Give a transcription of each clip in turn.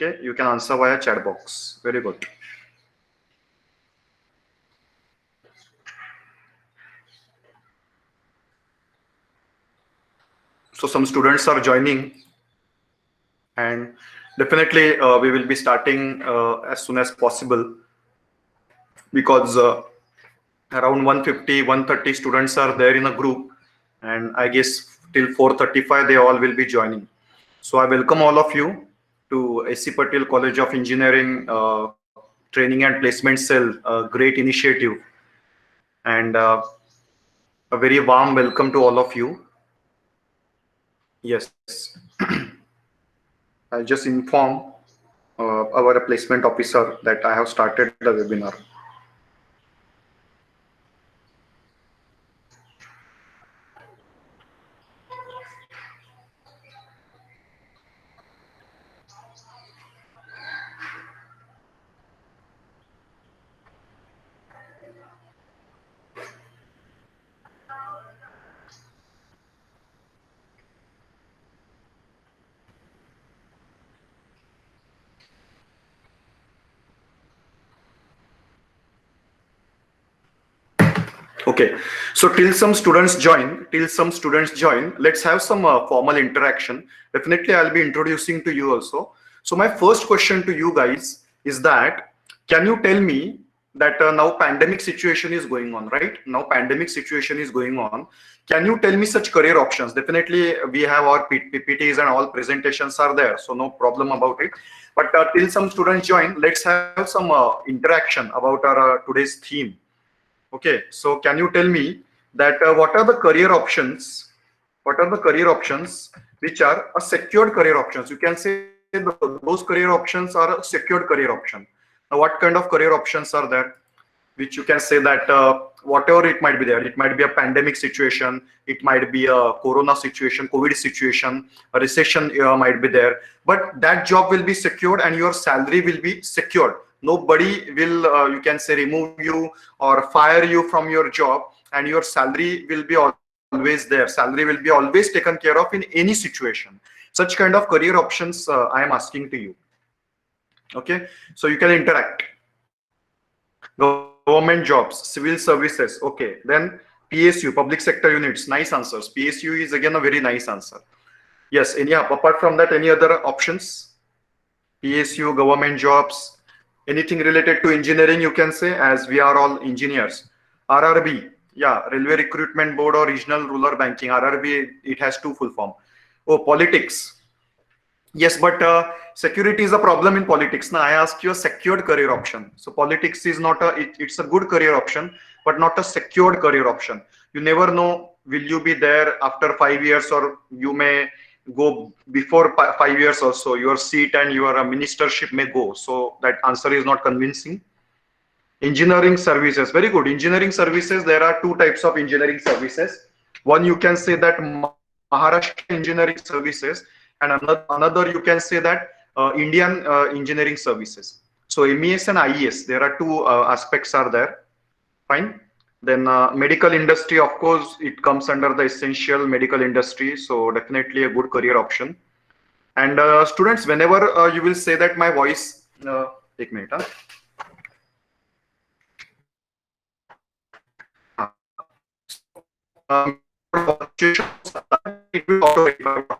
Okay, you can answer via chat box. Very good. So some students are joining, and definitely we will be starting as soon as possible, because around 150 130 students are there in a group, and I guess till 4:35 they all will be joining. So I welcome all of you to SC Patel College of Engineering Training and Placement Cell, a great initiative, and a very warm welcome to all of you. Yes, I'll just inform our placement officer that I have started the webinar. Okay, so till some students join, let's have some formal interaction. Definitely, I'll be introducing to you also. So my first question to you guys is that, can you tell me that now pandemic situation is going on, right? Now pandemic situation is going on. Can you tell me such career options? Definitely, we have our PPTs and all presentations are there, so no problem about it. But till some students join, let's have some interaction about our today's theme. Okay, so can you tell me that what are the career options? What are the career options which are a secured career options? You can say those career options are a secured career option. Now, what kind of career options are there? Which you can say that whatever it might be there, it might be a pandemic situation, it might be a corona situation, COVID situation, a recession might be there, but that job will be secured and your salary will be secured. Nobody will, you can say, remove you or fire you from your job, and your salary will be always there. Salary will be always taken care of in any situation. Such kind of career options I am asking to you. Okay, so you can interact. Government jobs, civil services. Okay, then PSU, public sector units. Nice answers. PSU is again a very nice answer. Yes, any apart from that, any other options? PSU, government jobs, anything related to engineering, you can say, as we are all engineers. RRB, yeah, Railway Recruitment Board or Regional Rural Banking. RRB, it has two full form. Oh, politics. Yes, but security is a problem in politics. Now I ask you a secured career option. So politics is not it's a good career option, but not a secured career option. You never know, will you be there after 5 years, or you may go before 5 years also. Your seat and your ministership may go. So that answer is not convincing. Engineering services, very good. Engineering services, there are two types of engineering services. One, you can say that Maharashtra Engineering Services, and another you can say that Indian Engineering Services. So MES and IES, there are two aspects are there. Fine. Then medical industry, of course, it comes under the essential medical industry. So definitely a good career option. And students, whenever you will say that my voice, एक minute, it will auto interaction.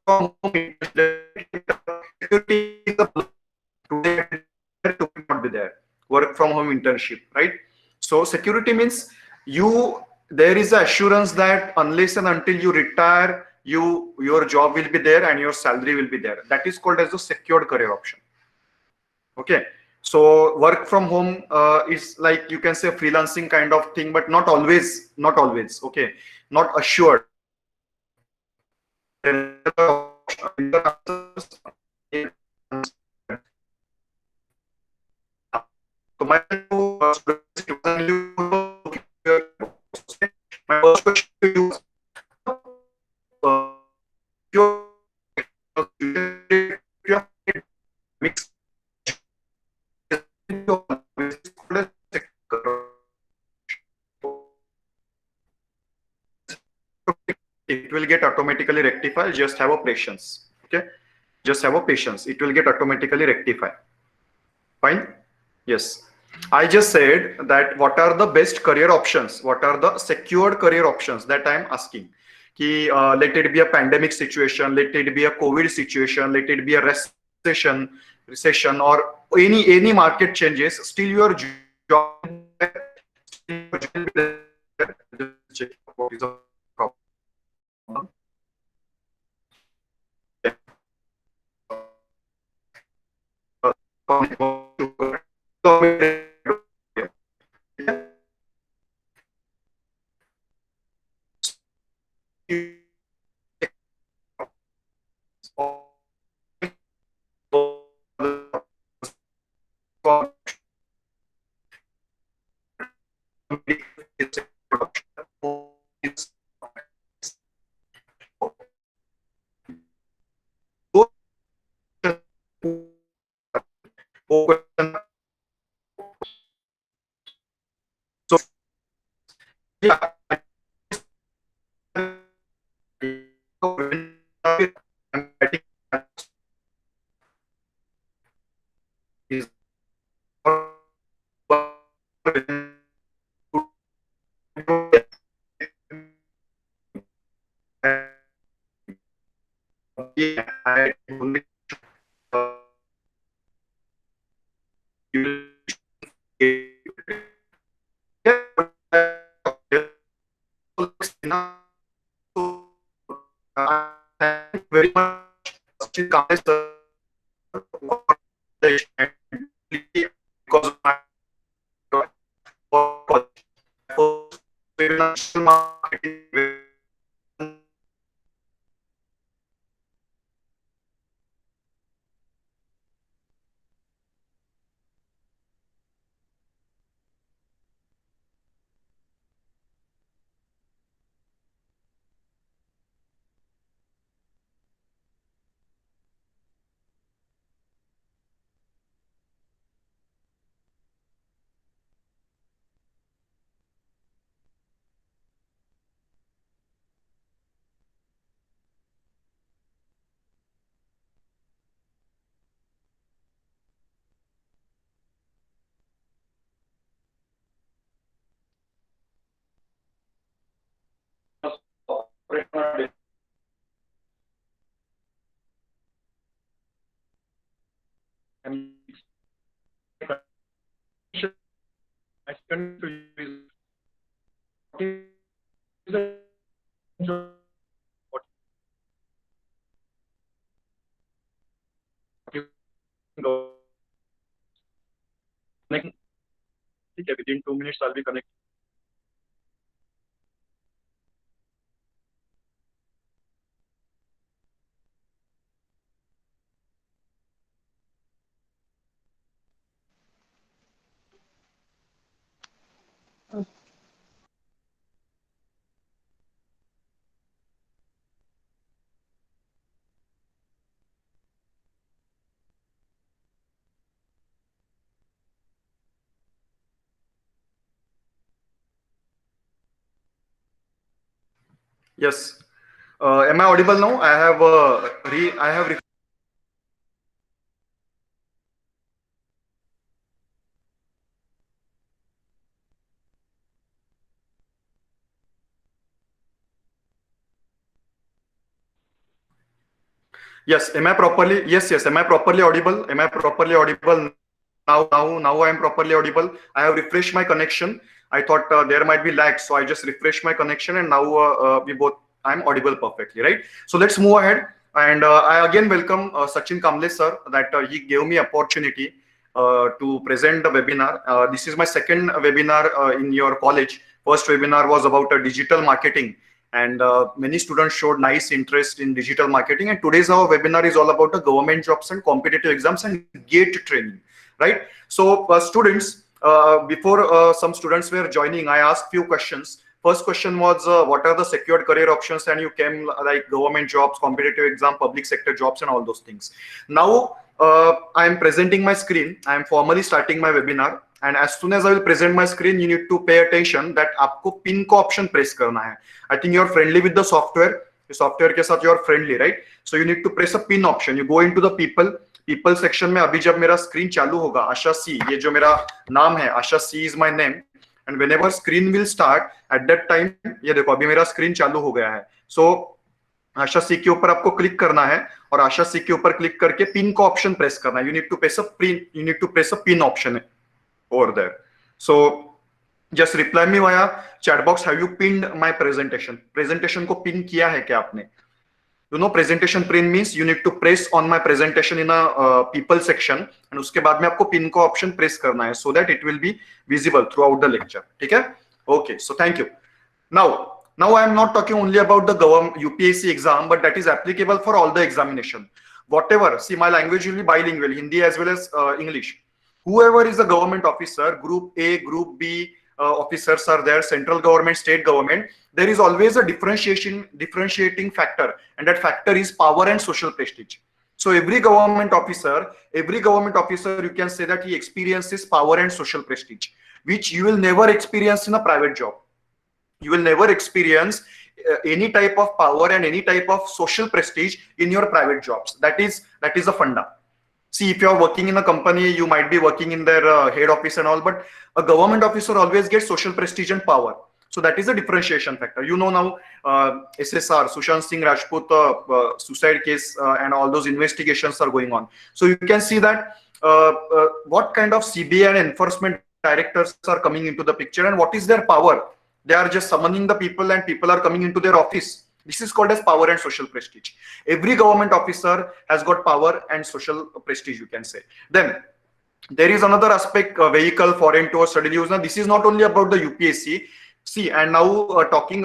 From home, not be there. Work from home internship, right? So security means you, there is assurance that unless and until you retire, your job will be there and your salary will be there. That is called as a secured career option. Okay, so work from home is like, you can say, freelancing kind of thing, but not always, not always. Okay, not assured. So my first question to you, mix, it will get automatically rectified. Just have a patience. Okay, just have a patience. It will get automatically rectified. Fine. Yes. I just said that what are the best career options? What are the secured career options that I am asking? Ki, let it be a pandemic situation, let it be a COVID situation, let it be a recession, or any market changes. Still, your job. Check what is the problem. So yeah, is very much because of my marketing. Within 2 minutes, I'll be connected. Yes. Am I audible now? I have I have. Yes. Am I properly? Yes. Yes. Am I properly audible? Am I properly audible now? I am properly audible. I have refreshed my connection. I thought there might be lag, so I just refreshed my connection, and now we both. I'm audible perfectly, right? So let's move ahead. And I again welcome Sachin Kamble sir, that he gave me opportunity to present the webinar. This is my second webinar in your college. First webinar was about digital marketing, and many students showed nice interest in digital marketing. And today's our webinar is all about the government jobs and competitive exams and GATE training, right? So students, before some students were joining, I asked few questions. first question was what are the secured career options, and you came like government jobs, competitive exam, public sector jobs, and all those things. Now I am presenting my screen. I am formally starting my webinar, and as soon as I will present my screen, you need to pay attention that आपको pin को option press करना है. I think you are friendly with the software. Software के साथ you are friendly, right? So you need to press a pin option. You go into the people section में. अभी जब मेरा स्क्रीन चालू होगा, आशा सी, ये जो मेरा नाम है, Asha she is my name, and whenever screen will start at that time, ये देखो अभी मेरा स्क्रीन चालू हो गया है. सो आशा सी के ऊपर आपको क्लिक करना है, और आशा सी के ऊपर क्लिक करके पिन को ऑप्शन प्रेस करना है. You need to press a pin option over there. So just reply me via chat box, have you pinned my presentation. Presentation को पिन किया है क्या आपने? You know, presentation pin means you need to press on my presentation in a people section, and उसके बाद में आपको pin को option press करना है so that it will be visible throughout the lecture. ठीक है? Okay, so thank you. Now I am not talking only about the UPSC exam, but that is applicable for all the examination. Whatever, see, my language will be bilingual, Hindi as well as English. Whoever is the government officer, Group A, Group B officers are there, central government, state government, there is always a differentiating factor, and that factor is power and social prestige. So every government officer, you can say that he experiences power and social prestige, which you will never experience in a private job. You will never experience any type of power and any type of social prestige in your private jobs. That is a funda. See, if you are working in a company, you might be working in their head office and all, but a government officer always gets social prestige and power. So that is a differentiation factor. You know, now SSR, Sushant Singh Rajput suicide case and all those investigations are going on. So you can see that what kind of CBI and enforcement directors are coming into the picture, and what is their power. They are just summoning the people, and people are coming into their office. This is called as power and social prestige. Every government officer has got power and social prestige, you can say. Then there is another aspect, vehicle, foreign tour, study leaves. Now this is not only about the UPSC. See, and now talking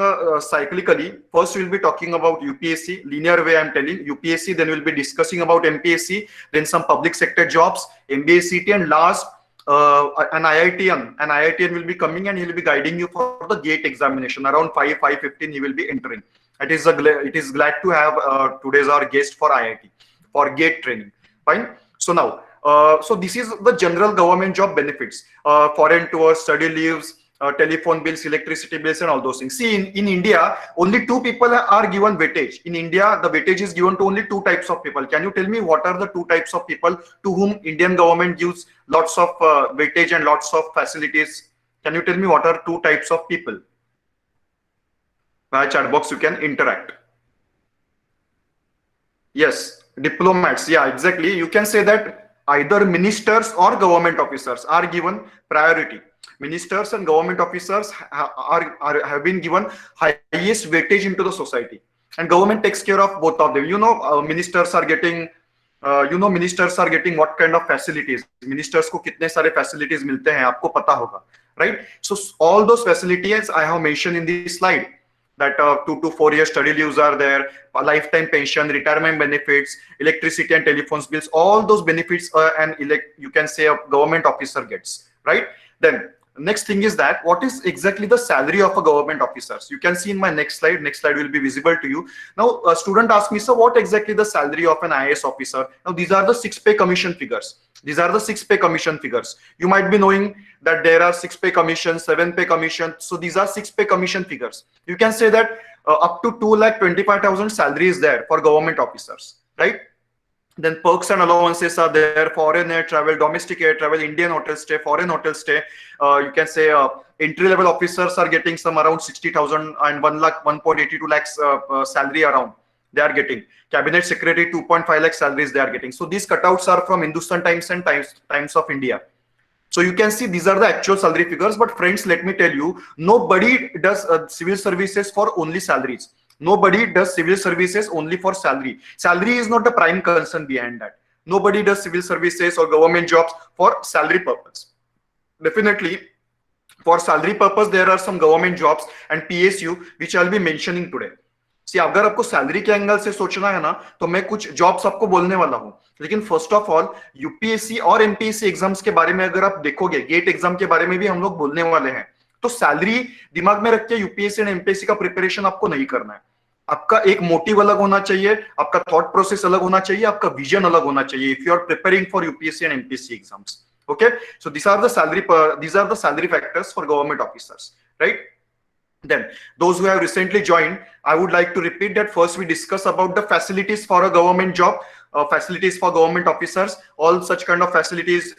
cyclically, first we'll be talking about UPSC, linear way I'm telling, UPSC, then we'll be discussing about MPSC, then some public sector jobs, MBA, CT, and last an IITian. An IITian will be coming, and he'll be guiding you for the GATE examination. Around 5:15 he will be entering. It is glad to have today's our guest for IIT, for GATE training. Fine. So now, so this is the general government job benefits, foreign tours, study leaves, telephone bills, electricity bills, and all those things. See, in India, only two people are given weightage. In India, the weightage is given to only two types of people. Can you tell me what are the two types of people to whom Indian government gives lots of weightage and lots of facilities? Can you tell me what are two types of people? Via chat box, you can interact. Yes, diplomats. Yeah, exactly. You can say that either ministers or government officers are given priority. Ministers and government officers have been given highest weightage into the society, and government takes care of both of them. You know, ministers are getting what kind of facilities. Ministers को कितने सारे facilities मिलते हैं, आपको पता होगा, right? So all those facilities I have mentioned in this slide. That 2 to 4 year study leaves are there, lifetime pension, retirement benefits, electricity and telephones bills, all those benefits you can say a government officer gets, right? Then next thing is that what is exactly the salary of a government officer? So you can see in my next slide will be visible to you. Now a student asked me, so what exactly the salary of an IAS officer? Now these are the 6 pay commission figures. These are the 6 pay commission figures. You might be knowing that there are 6 pay commissions, 7 pay commission. So these are 6 pay commission figures. You can say that up to 2,25,000 salary is there for government officers, right? Then perks and allowances are there, foreign air travel, domestic air travel, Indian hotel stay, foreign hotel stay. You can say entry level officers are getting some around 60,000 and 1.82 lakhs salary around. They are getting. Cabinet secretary 2.5 lakh salaries they are getting. So these cutouts are from Hindustan Times and Times of India. So you can see these are the actual salary figures. But friends, let me tell you, nobody does civil services for only salaries. Nobody does civil services only for salary. Salary is not the prime concern behind that. Nobody does civil services or government jobs for salary purpose. Definitely, for salary purpose, there are some government jobs and PSU which I'll be mentioning today. See, अगर आपको salary के angle से सोचना है ना, तो मैं कुछ जॉब्स आपको बोलने वाला हूँ. लेकिन फर्स्ट ऑफ ऑल यूपीएससी और एमपीएससी एग्जाम्स के बारे में अगर आप देखोगे, गेट एग्जाम के बारे में भी हम लोग बोलने वाले हैं. तो सैलरी दिमाग में रख के यूपीएससी एंड एमपीएससी का प्रिपरेशन आपको नहीं करना है। आपका एक मोटिव अलग होना चाहिए, आपका थॉट प्रोसेस अलग होना चाहिए, आपका विजन अलग होना चाहिए if you are preparing for UPSC and MPSC exams. Okay, so these are the salary factors for government officers, right? Then those who have recently joined, I would like to repeat that first we discuss about the facilities for a government job, facilities for government officers. All such kind of facilities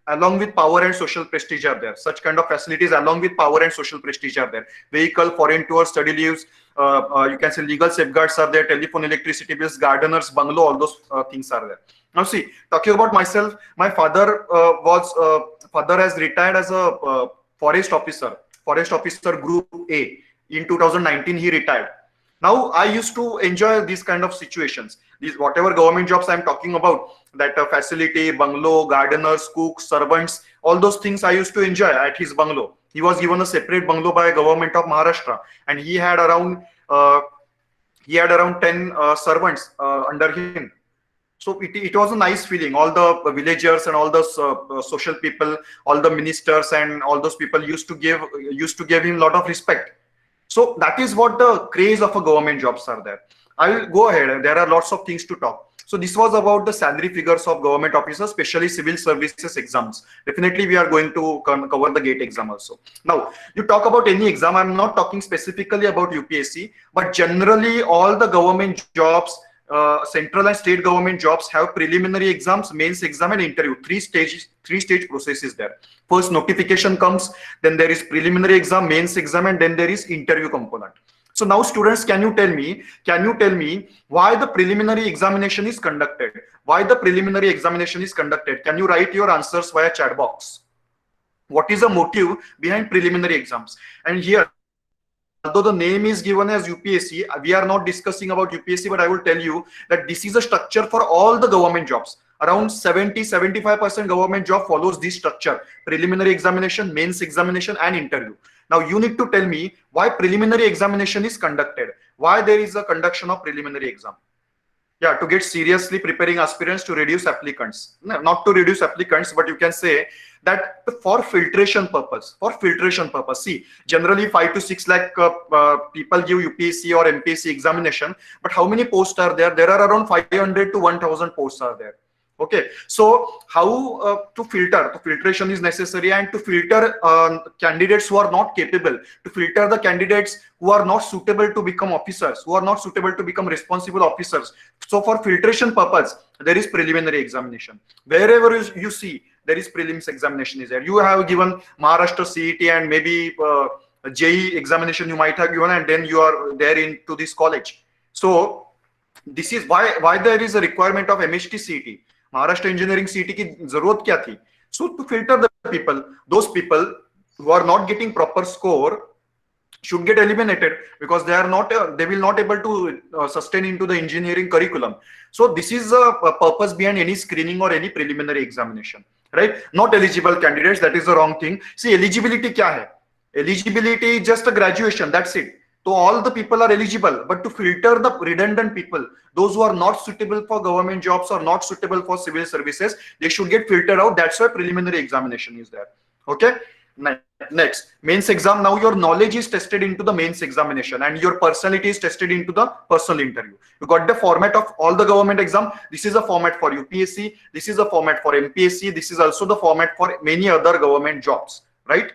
along with power and social prestige are there. Such kind of facilities along with power and social prestige are there. Vehicle, foreign tours, study leaves, you can say legal safeguards are there, telephone, electricity bills, gardeners, bungalow, all those things are there. Now see, talking about myself, my father father has retired as a forest officer group A. In 2019 he retired. Now I used to enjoy these kind of situations. These whatever government jobs I'm talking about, that facility, bungalow, gardeners, cooks, servants, all those things I used to enjoy at his bungalow. He was given a separate bungalow by government of Maharashtra, and he had around 10 servants under him. So it was a nice feeling. All the villagers and all the social people, all the ministers and all those people used to give him a lot of respect. So that is what the craze of a government jobs are there. I will go ahead. There are lots of things to talk. So this was about the salary figures of government officers, especially civil services exams. Definitely we are going to cover the GATE exam also. Now, you talk about any exam. I'm not talking specifically about UPSC, but generally all the government jobs, central and state government jobs have preliminary exams, mains exam and interview. Three stage process is there. First notification comes, then there is preliminary exam, mains exam, and then there is interview component. So now students, can you tell me why the preliminary examination is conducted? Why the preliminary examination is conducted? Can you write your answers via chat box? What is the motive behind preliminary exams? And here, although the name is given as UPSC, we are not discussing about UPSC, but I will tell you that this is a structure for all the government jobs. Around 70-75% government job follows this structure: preliminary examination, mains examination, and interview. Now you need to tell me why preliminary examination is conducted. Why there is a conduction of preliminary exam? Yeah, to get seriously preparing aspirants, to reduce applicants. No, not to reduce applicants, but you can say that for filtration purpose. See, generally 5 to 6 lakh people give UPSC or MPSC examination, but how many posts are there? There are around 500 to 1000 posts are there. Okay, so how to filter? The filtration is necessary, and to filter candidates who are not capable, to filter the candidates who are not suitable to become officers, who are not suitable to become responsible officers. So for filtration purpose, there is preliminary examination. Wherever you see, there is prelims examination is there. You have given Maharashtra CET and maybe JEE examination you might have given, and then you are there into this college. So this is why there is a requirement of MHT CET. Maharashtra Engineering CET की जरूरत क्या थी? So to filter the people, those people who are not getting proper score should get eliminated, because they are not they will not able to sustain into the engineering curriculum. So this is a purpose behind any screening or any preliminary examination, right? Not eligible candidates, that is the wrong thing. See, eligibility क्या है? Eligibility is just a graduation, that's it. So all the people are eligible, but to filter the redundant people, those who are not suitable for government jobs or not suitable for civil services, they should get filtered out. That's why preliminary examination is there. Okay. Next, mains exam. Now your knowledge is tested into the mains examination, and your personality is tested into the personal interview. You got the format of all the government exam. This is a format for UPSC. This is a format for MPSC. This is also the format for many other government jobs, right?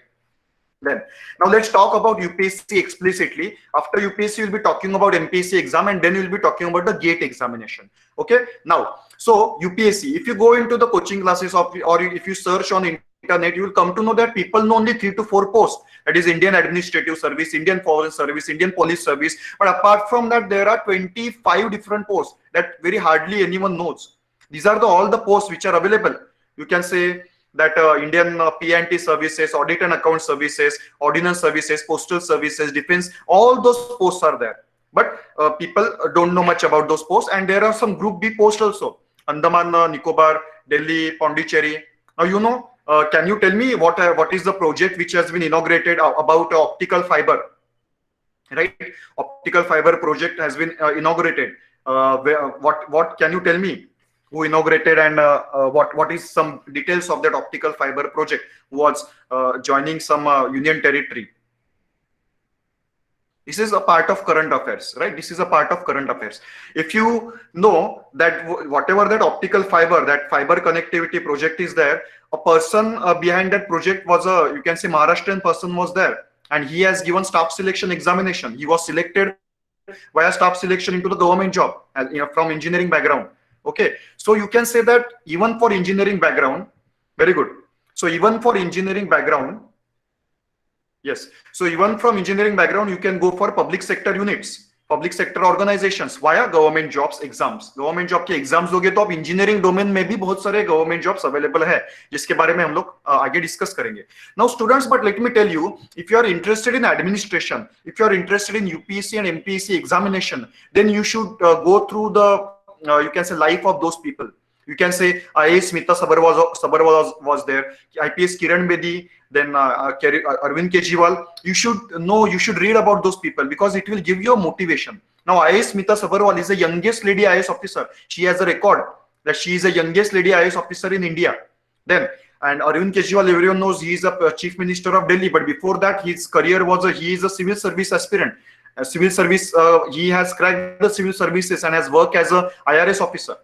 Then now let's talk about UPSC explicitly. After UPSC, we'll be talking about MPSC exam, and then we'll be talking about the GATE examination. Okay. Now, so UPSC, if you go into the coaching classes or if you search on internet, you will come to know that people know only 3 to 4 posts. That is Indian Administrative Service, Indian Foreign Service, Indian Police Service. But apart from that, there are 25 different posts that very hardly anyone knows. These are all the posts which are available. You can say that Indian P&T services, audit and account services, ordnance services, postal services, defense, all those posts are there. But people don't know much about those posts, and there are some Group B posts also. Andaman, Nicobar, Delhi, Pondicherry. Now, you know, can you tell me what is the project which has been inaugurated about optical fiber? Right, optical fiber project has been inaugurated. What can you tell me? Who inaugurated, and what is some details of that optical fiber project? Who was joining some union territory? This is a part of current affairs, right? This is a part of current affairs. If you know that whatever that optical fiber, that fiber connectivity project is there, a person behind that project was a, you can say Maharashtrian person was there, and he has given staff selection examination. He was selected via staff selection into the government job, from engineering background. Okay, so you can say that even for engineering background, very good. So even for engineering background, yes. So even from engineering background, you can go for public sector units, public sector organizations via government jobs exams. Government job के exams दोगे तो अब engineering domain में भी बहुत सारे government jobs available है, जिसके बारे में हम लोग आगे डिस्कस करेंगे. Now students, but let me tell you, if you are interested in administration, if you are interested in UPSC and MPSC examination, then you should go through the you can say life of those people. You can say IAS Smita Sabharwal was there, IPS Kiran Bedi, then Arvind Kejriwal. You should know, you should read about those people because it will give you a motivation. Now IAS Smita Sabharwal is the youngest lady IAS officer. She has a record that she is the youngest lady IAS officer in India. Then, and Arvind Kejriwal, everyone knows he is a chief minister of Delhi, but before that his career was he is a civil service aspirant. Civil service, he has cracked the civil services and has worked as a IRS officer.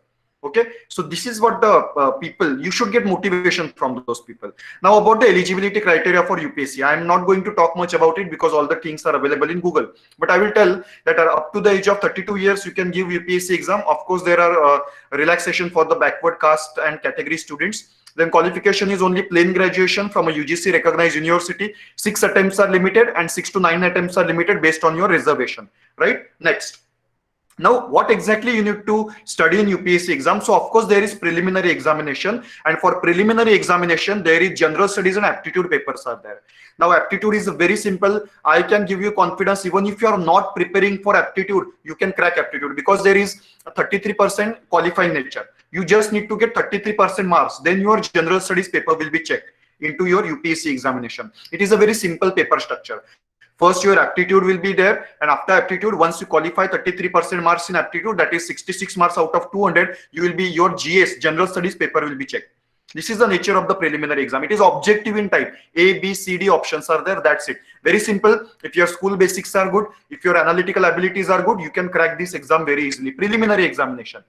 Okay, so this is what the people, you should get motivation from those people. Now about the eligibility criteria for UPSC, I am not going to talk much about it because all the things are available in Google, but I will tell that up to the age of 32 years you can give UPSC exam. Of course there are relaxation for the backward caste and category students. Then qualification is only plain graduation from a UGC recognized university. 6 attempts are limited and 6 to 9 attempts are limited based on your reservation, right? Next. Now, what exactly you need to study in UPSC exam? So, of course, there is preliminary examination, and for preliminary examination, there is general studies and aptitude papers are there. Now, aptitude is very simple. I can give you confidence, even if you are not preparing for aptitude, you can crack aptitude because there is a 33% qualifying nature. You just need to get 33% marks. Then your general studies paper will be checked into your UPSC examination. It is a very simple paper structure. First, your aptitude will be there, and after aptitude, once you qualify 33% marks in aptitude, that is 66 marks out of 200, you will be, your GS, general studies paper will be checked. This is the nature of the preliminary exam. It is objective in type. A, B, C, D options are there. That's it. Very simple. If your school basics are good, if your analytical abilities are good, you can crack this exam very easily. Preliminary examination,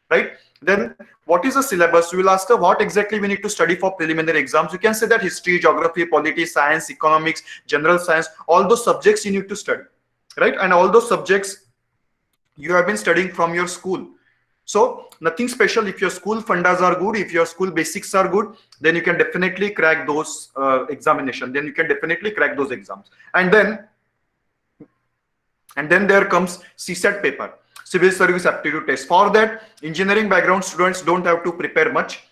right? Then what is the syllabus? You will ask what exactly we need to study for preliminary exams. You can say that history, geography, polity, science, economics, general science, all those subjects you need to study, right? And all those subjects you have been studying from your school. So nothing special. If your school fundas are good, if your school basics are good, then you can definitely crack those examination. Then you can definitely crack those exams. And then there comes CSAT paper, Civil Service Aptitude Test. For that, engineering background students don't have to prepare much.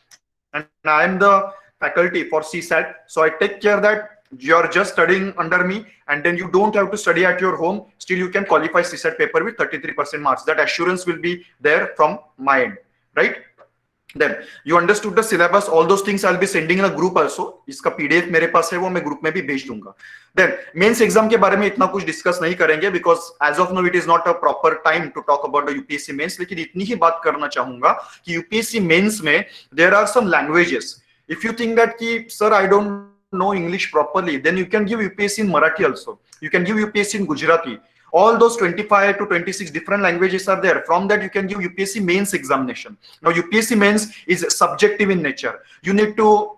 And I am the faculty for CSAT. So I take care that you're just studying under me, and then you don't have to study at your home. Still, you can qualify CSAT paper with 33% marks. That assurance will be there from my end, right? Then you understood the syllabus. All those things I'll be sending in a group also. इसका PDF मेरे पास है, वो मैं group में भी भेज दूंगा. Then mains exam के बारे में इतना कुछ डिस्कस नहीं करेंगे because as of now it is not a proper time to talk about the UPSC mains. लेकिन इतनी ही बात करना चाहूंगा कि UPSC मेंस में there are some languages. If you think that कि sir I don't know English properly, then you can give UPSC in Marathi also. You can give UPSC in Gujarati. All those 25 to 26 different languages are there. From that, you can give UPSC mains examination. Now, UPSC mains is subjective in nature. You need to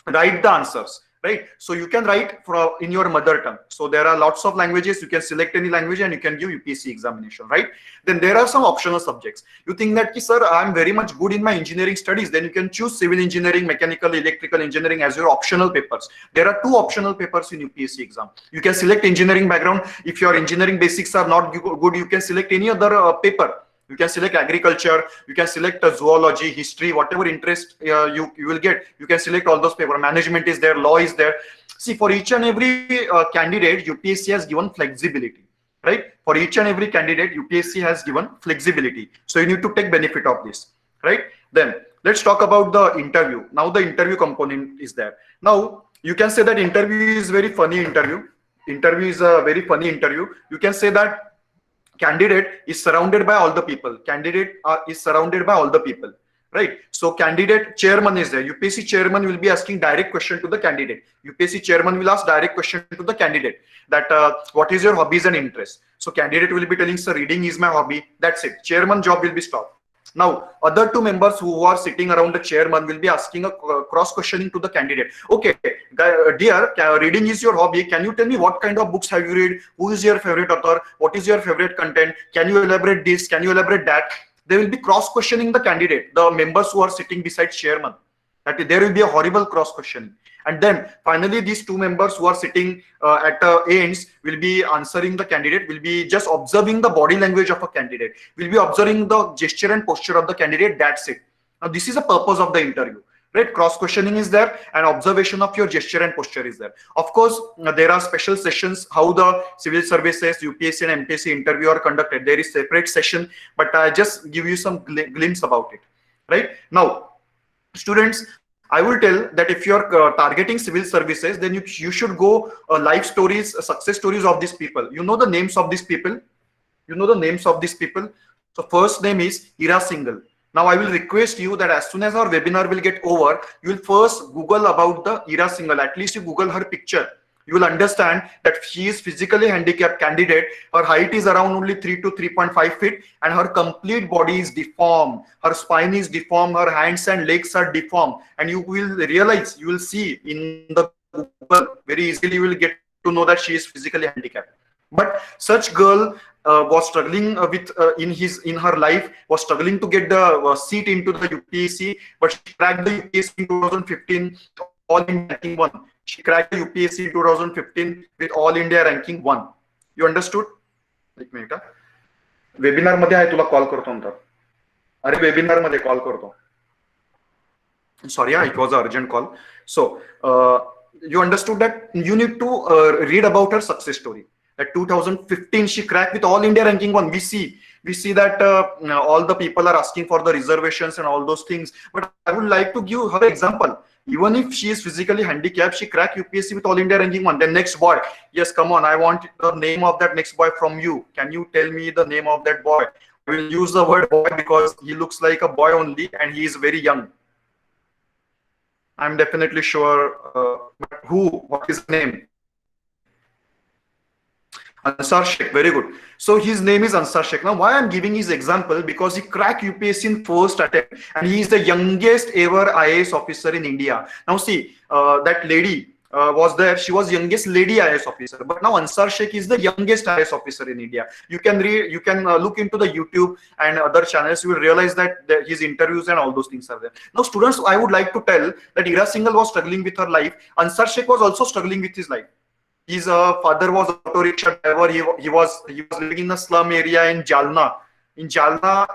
write the answers, right? So you can write in your mother tongue. So there are lots of languages. You can select any language and you can give UPSC examination, right? Then there are some optional subjects. You think that, sir, I'm very much good in my engineering studies. Then you can choose civil engineering, mechanical, electrical engineering as your optional papers. There are 2 optional papers in UPSC exam. You can select engineering background. If your engineering basics are not good, you can select any other paper. You can select agriculture, you can select zoology, history, whatever interest you will get. You can select all those papers. Management is there, law is there. See, for each and every candidate, UPSC has given flexibility, right? For each and every candidate, UPSC has given flexibility. So you need to take benefit of this, right? Then let's talk about the interview. Now the interview component is there. Now you can say that interview is very funny interview. Interview is a very funny interview. You can say that candidate is surrounded by all the people. Candidate is surrounded by all the people, right? So candidate chairman is there. UPSC chairman will be asking direct question to the candidate. UPSC chairman will ask direct question to the candidate that what is your hobbies and interests. So candidate will be telling, sir, reading is my hobby. That's it. Chairman job will be stopped. Now, other two members who are sitting around the chairman will be asking a cross questioning to the candidate. Okay, dear, reading is your hobby. Can you tell me what kind of books have you read? Who is your favorite author? What is your favorite content? Can you elaborate this? Can you elaborate that? They will be cross questioning the candidate, the members who are sitting beside chairman. That there will be a horrible cross questioning. And then finally, these two members who are sitting at the ends will be answering the candidate, will be just observing the body language of a candidate, will be observing the gesture and posture of the candidate. That's it. Now, this is the purpose of the interview, right? Cross questioning is there and observation of your gesture and posture is there. Of course, there are special sessions how the civil services, UPSC and MPSC interview are conducted. There is separate session, but I just give you some glimpse about it, right? Now, students, I will tell that if you are targeting civil services, then you should go life stories, success stories of these people. You know the names of these people. You know the names of these people. So first name is Ira Singhal. Now I will request you that as soon as our webinar will get over, you will first Google about the Ira Singhal. At least you Google her picture. You will understand that she is physically handicapped candidate. Her height is around only 3 to 3.5 feet and her complete body is deformed. Her spine is deformed. Her hands and legs are deformed. And you will realize, you will see in the Google very easily, you will get to know that she is physically handicapped. But such girl was struggling with in her life, was struggling to get the seat into the UPSC, but she cracked the UPSC in 2015, all in ranking 1. She cracked the UPSC in 2015 with all India ranking 1. You understood? एक minute, webinar मध्ये आहे, तुला call करतो नंतर. अरे webinar मध्ये call करतो. Sorry, it was an urgent call. So you understood that you need to read about her success story. At 2015, she cracked with all India ranking 1. We see that all the people are asking for the reservations and all those things. But I would like to give her example. Even if she is physically handicapped, she cracked UPSC with all India ranking 1. Then next boy, yes, come on, I want the name of that next boy from you. Can you tell me the name of that boy? I will use the word boy because he looks like a boy only and he is very young. I'm definitely sure. But who? What is his name? Ansar Sheikh, very good. So his name is Ansar Sheikh. Now, why I'm giving his example? Because he cracked UPSC in first attempt, and he is the youngest ever IAS officer in India. Now, see, that lady was there. She was youngest lady IAS officer. But now Ansar Sheikh is the youngest IAS officer in India. You can read, you can look into the YouTube and other channels. You will realize that his interviews and all those things are there. Now, students, I would like to tell that Ira Singhal was struggling with her life. Ansar Sheikh was also struggling with his life. His father was an auto rickshaw driver. He was living in a slum area in Jalna. In Jalna,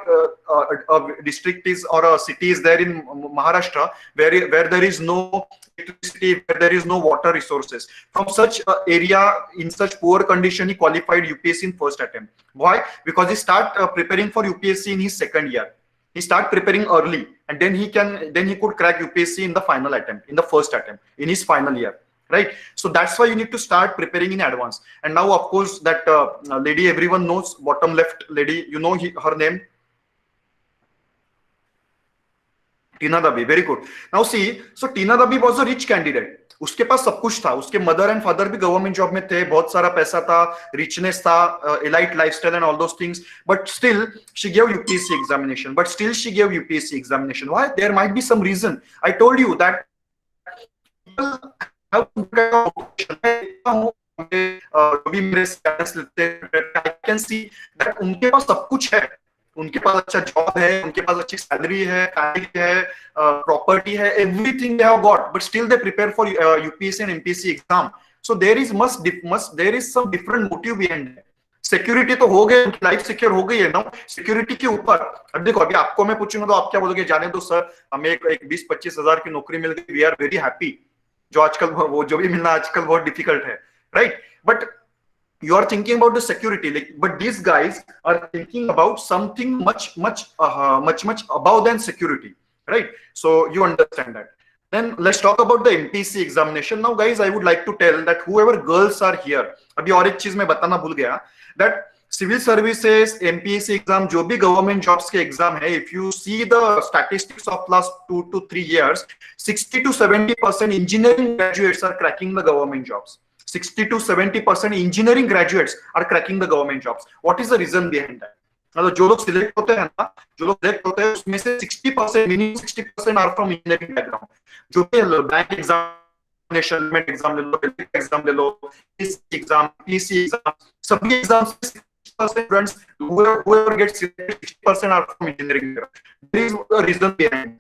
a district is or a city is there in Maharashtra where there is no electricity, where there is no water resources. From such area in such poor condition, he qualified UPSC in first attempt. Why? Because he started preparing for UPSC in his second year. He started preparing early, and then he could crack UPSC in the final attempt, in the first attempt, in his final year. Right, so that's why you need to start preparing in advance. And now, of course, that lady everyone knows, bottom left lady, you know her name, Tina Dabi. Very good. Now see, so Tina Dabi was a rich candidate. उसके पास सब कुछ था. उसके mother and father भी government job में थे, बहुत सारा पैसा था, रिचनेस था, elite lifestyle and all those things. But still, she gave UPSC examination. But still, she gave UPSC examination. Why? There might be some reason. I told you that people I can see that उनके पास सब कुछ है. उनके पास अच्छा job है, उनके पास अच्छी salary है, फैमिली है, प्रॉपर्टी है, everything they have got, but still they prepare for UPSC and MPSC exam. So there is there is some different motive behind it. Security तो हो गए, लाइफ सिक्योर हो गई है ना. सिक्योरिटी के ऊपर अब देखो, अभी आपको मैं पूछूंगा तो आप क्या बोलोगे? जाने दो सर, हमें एक 20-25 हजार की नौकरी मिल गई, वी आर वेरी हैप्पी. जो आजकल वो जो भी मिलना आजकल बहुत डिफिकल्ट है, right? But you are thinking about the security, like, but these guys are thinking about something much above than security, right? So you understand that. Then let's talk about the MPSC examination. Now guys, I would like to tell that whoever girls are here, अभी और एक चीज मैं बताना भूल गया, that civil services, MPSC exam, जो भी गवर्नमेंट जॉब्स के एग्जाम है, if you see the statistics of last 2 to 3 years, 60 to 70% engineering graduates are cracking the government jobs. 60 to 70% engineering graduates are cracking the government jobs. What is the reason behind that? मतलब जो लोग select होते हैं ना, जो लोग select होते हैं उसमें से 60%, minimum 60% are from engineering background. जो भी बैंक एग्जामिनेशन, एग्जाम ले लो, एग्जाम ले लो, एग्जाम, पीसी एग्जाम, सभी exams students whoever gets 60% are from engineering. There is a reason behind.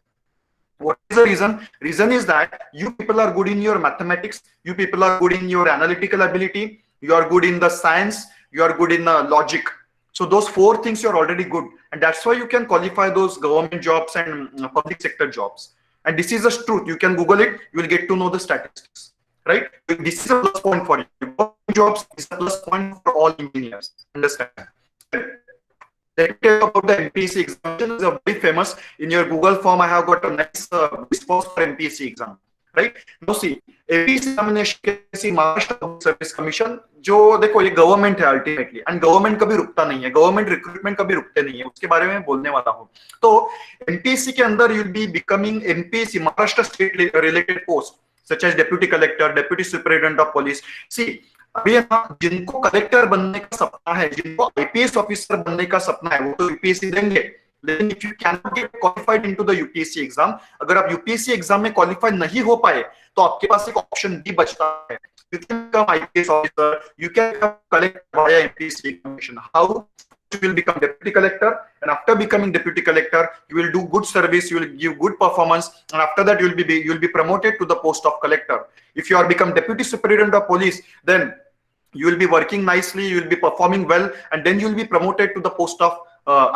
What is the reason? Reason is that you people are good in your mathematics, you people are good in your analytical ability, you are good in the science, you are good in logic. So those 4 things you are already good, and that's why you can qualify those government jobs and public sector jobs. And this is the truth. You can Google it. You will get to know the statistics, right? This is a plus point for you. Jobs is a plus point for all engineers. Understand? Let me tell you about the MPSC examination. It's a very famous. In your Google form, I have got a nice response for MPSC exam. Right? Now see, MPSC examination कैसी Maharashtra public service commission, जो देखो ये government है ultimately, and government कभी रुकता नहीं है, government recruitment कभी रुकते नहीं है, उसके बारे में बोलने वाला हूँ. तो एमपीएससी के अंदर you will be becoming MPSC Maharashtra state related post such as deputy collector, deputy superintendent of police. See अभी जिनको कलेक्टर बनने का सपना है, जिनको आईपीएस ऑफिसर बनने का सपना है, वो तो यूपीएससी देंगे. लेकिन if you can not get qualified into the UPSC exam, अगर आप यूपीएससी एग्जाम में क्वालिफाई नहीं हो पाए तो आपके पास एक ऑप्शन भी बचता है. You can become IPS officer, you can become collector via MPSC examination. How? You will become deputy collector, and after becoming deputy collector, you will do good service, you will give good performance, and after that you will be promoted to the post of collector. If you are become deputy superintendent of police, then you will be working nicely, you will be performing well, and then you will be promoted to the post of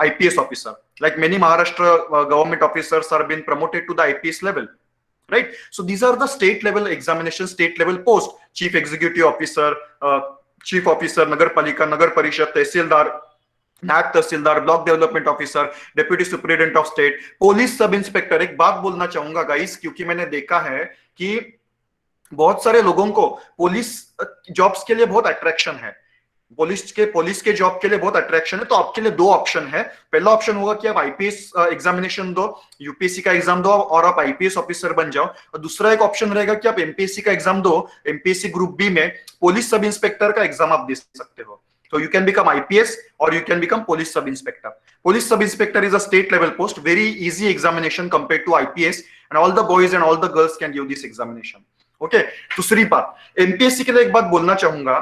IPS officer. Like many Maharashtra government officers are being promoted to the IPS level. Right? So these are the state level examinations, state level post: chief executive officer, chief officer, nagar palika, nagar parishad, tehsildar, naib tehsildar, block development officer, deputy superintendent of state, police sub inspector. एक बात बोलना चाहूंगा guys, क्योंकि मैंने देखा है कि बहुत सारे लोगों को पुलिस जॉब्स के लिए बहुत अट्रैक्शन है, पुलिस के जॉब के लिए बहुत अट्रैक्शन है. तो आपके लिए 2 ऑप्शन है. पहला ऑप्शन होगा कि आप आईपीएस एग्जामिनेशन दो, यूपीएससी का एग्जाम दो और आप आईपीएस ऑफिसर बन जाओ. और दूसरा एक ऑप्शन रहेगा कि आप एमपीएससी का एग्जाम दो, एमपीएससी ग्रुप बी में पुलिस सब इंस्पेक्टर का एग्जाम आप दे सकते हो. So you can become IPS or you can become police sub inspector. Police sub inspector is a state level post, very easy examination compared to IPS, and all the boys and all the girls can give this examination. Okay. दूसरी बात, MPSC के लिए एक बात बोलना चाहूंगा,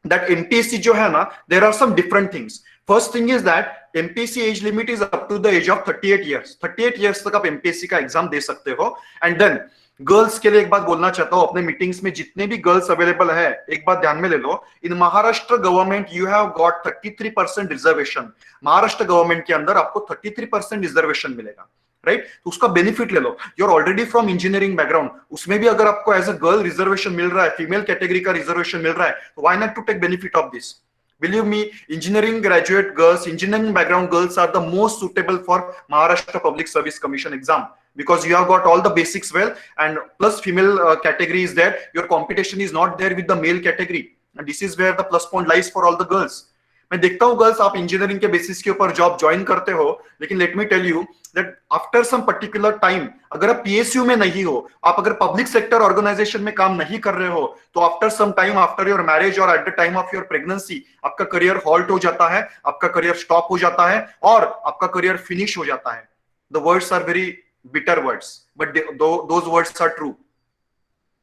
that MPSC जो है ना, there are some different things. First thing is that MPSC age limit is up to the age of 38 years. 38 years तक आप MPSC का एग्जाम दे सकते हो. And then गर्ल्स के लिए एक बात बोलना चाहता हूं, अपने मीटिंग्स में जितने भी गर्ल्स अवेलेबल है, एक बात ध्यान में ले लो. In Maharashtra government you have got 33% reservation. Maharashtra government के अंदर आपको 33% रिजर्वेशन मिलेगा. राइट? तो उसका बेनिफिट ले लो. You are already from engineering background, उसमें भी अगर आपको एज अ गर्ल रिजर्वेशन मिल रहा है, फीमेल कैटेगरी का रिजर्वेशन मिल रहा है, तो why not to take benefit of this? Believe me, engineering graduate girls, engineering background girls are the most suitable for Maharashtra Public Service Commission exam, because you have got all the basics well, and plus female category is there. Your competition is not there with the male category, and this is where the plus point lies for all the girls. मैं देखता हूँ girls, आप engineering के basis के ऊपर job join करते हो, लेकिन let me tell you that after some particular time, अगर आप पीएसयू में नहीं हो, आप अगर पब्लिक सेक्टर ऑर्गेनाइजेशन में काम नहीं कर रहे हो, तो after some time, after your marriage और at the time of your pregnancy, आपका करियर हॉल्ट हो जाता है, आपका करियर स्टॉप हो जाता है, और आपका करियर फिनिश हो जाता है. The words are very bitter words, but those words are true.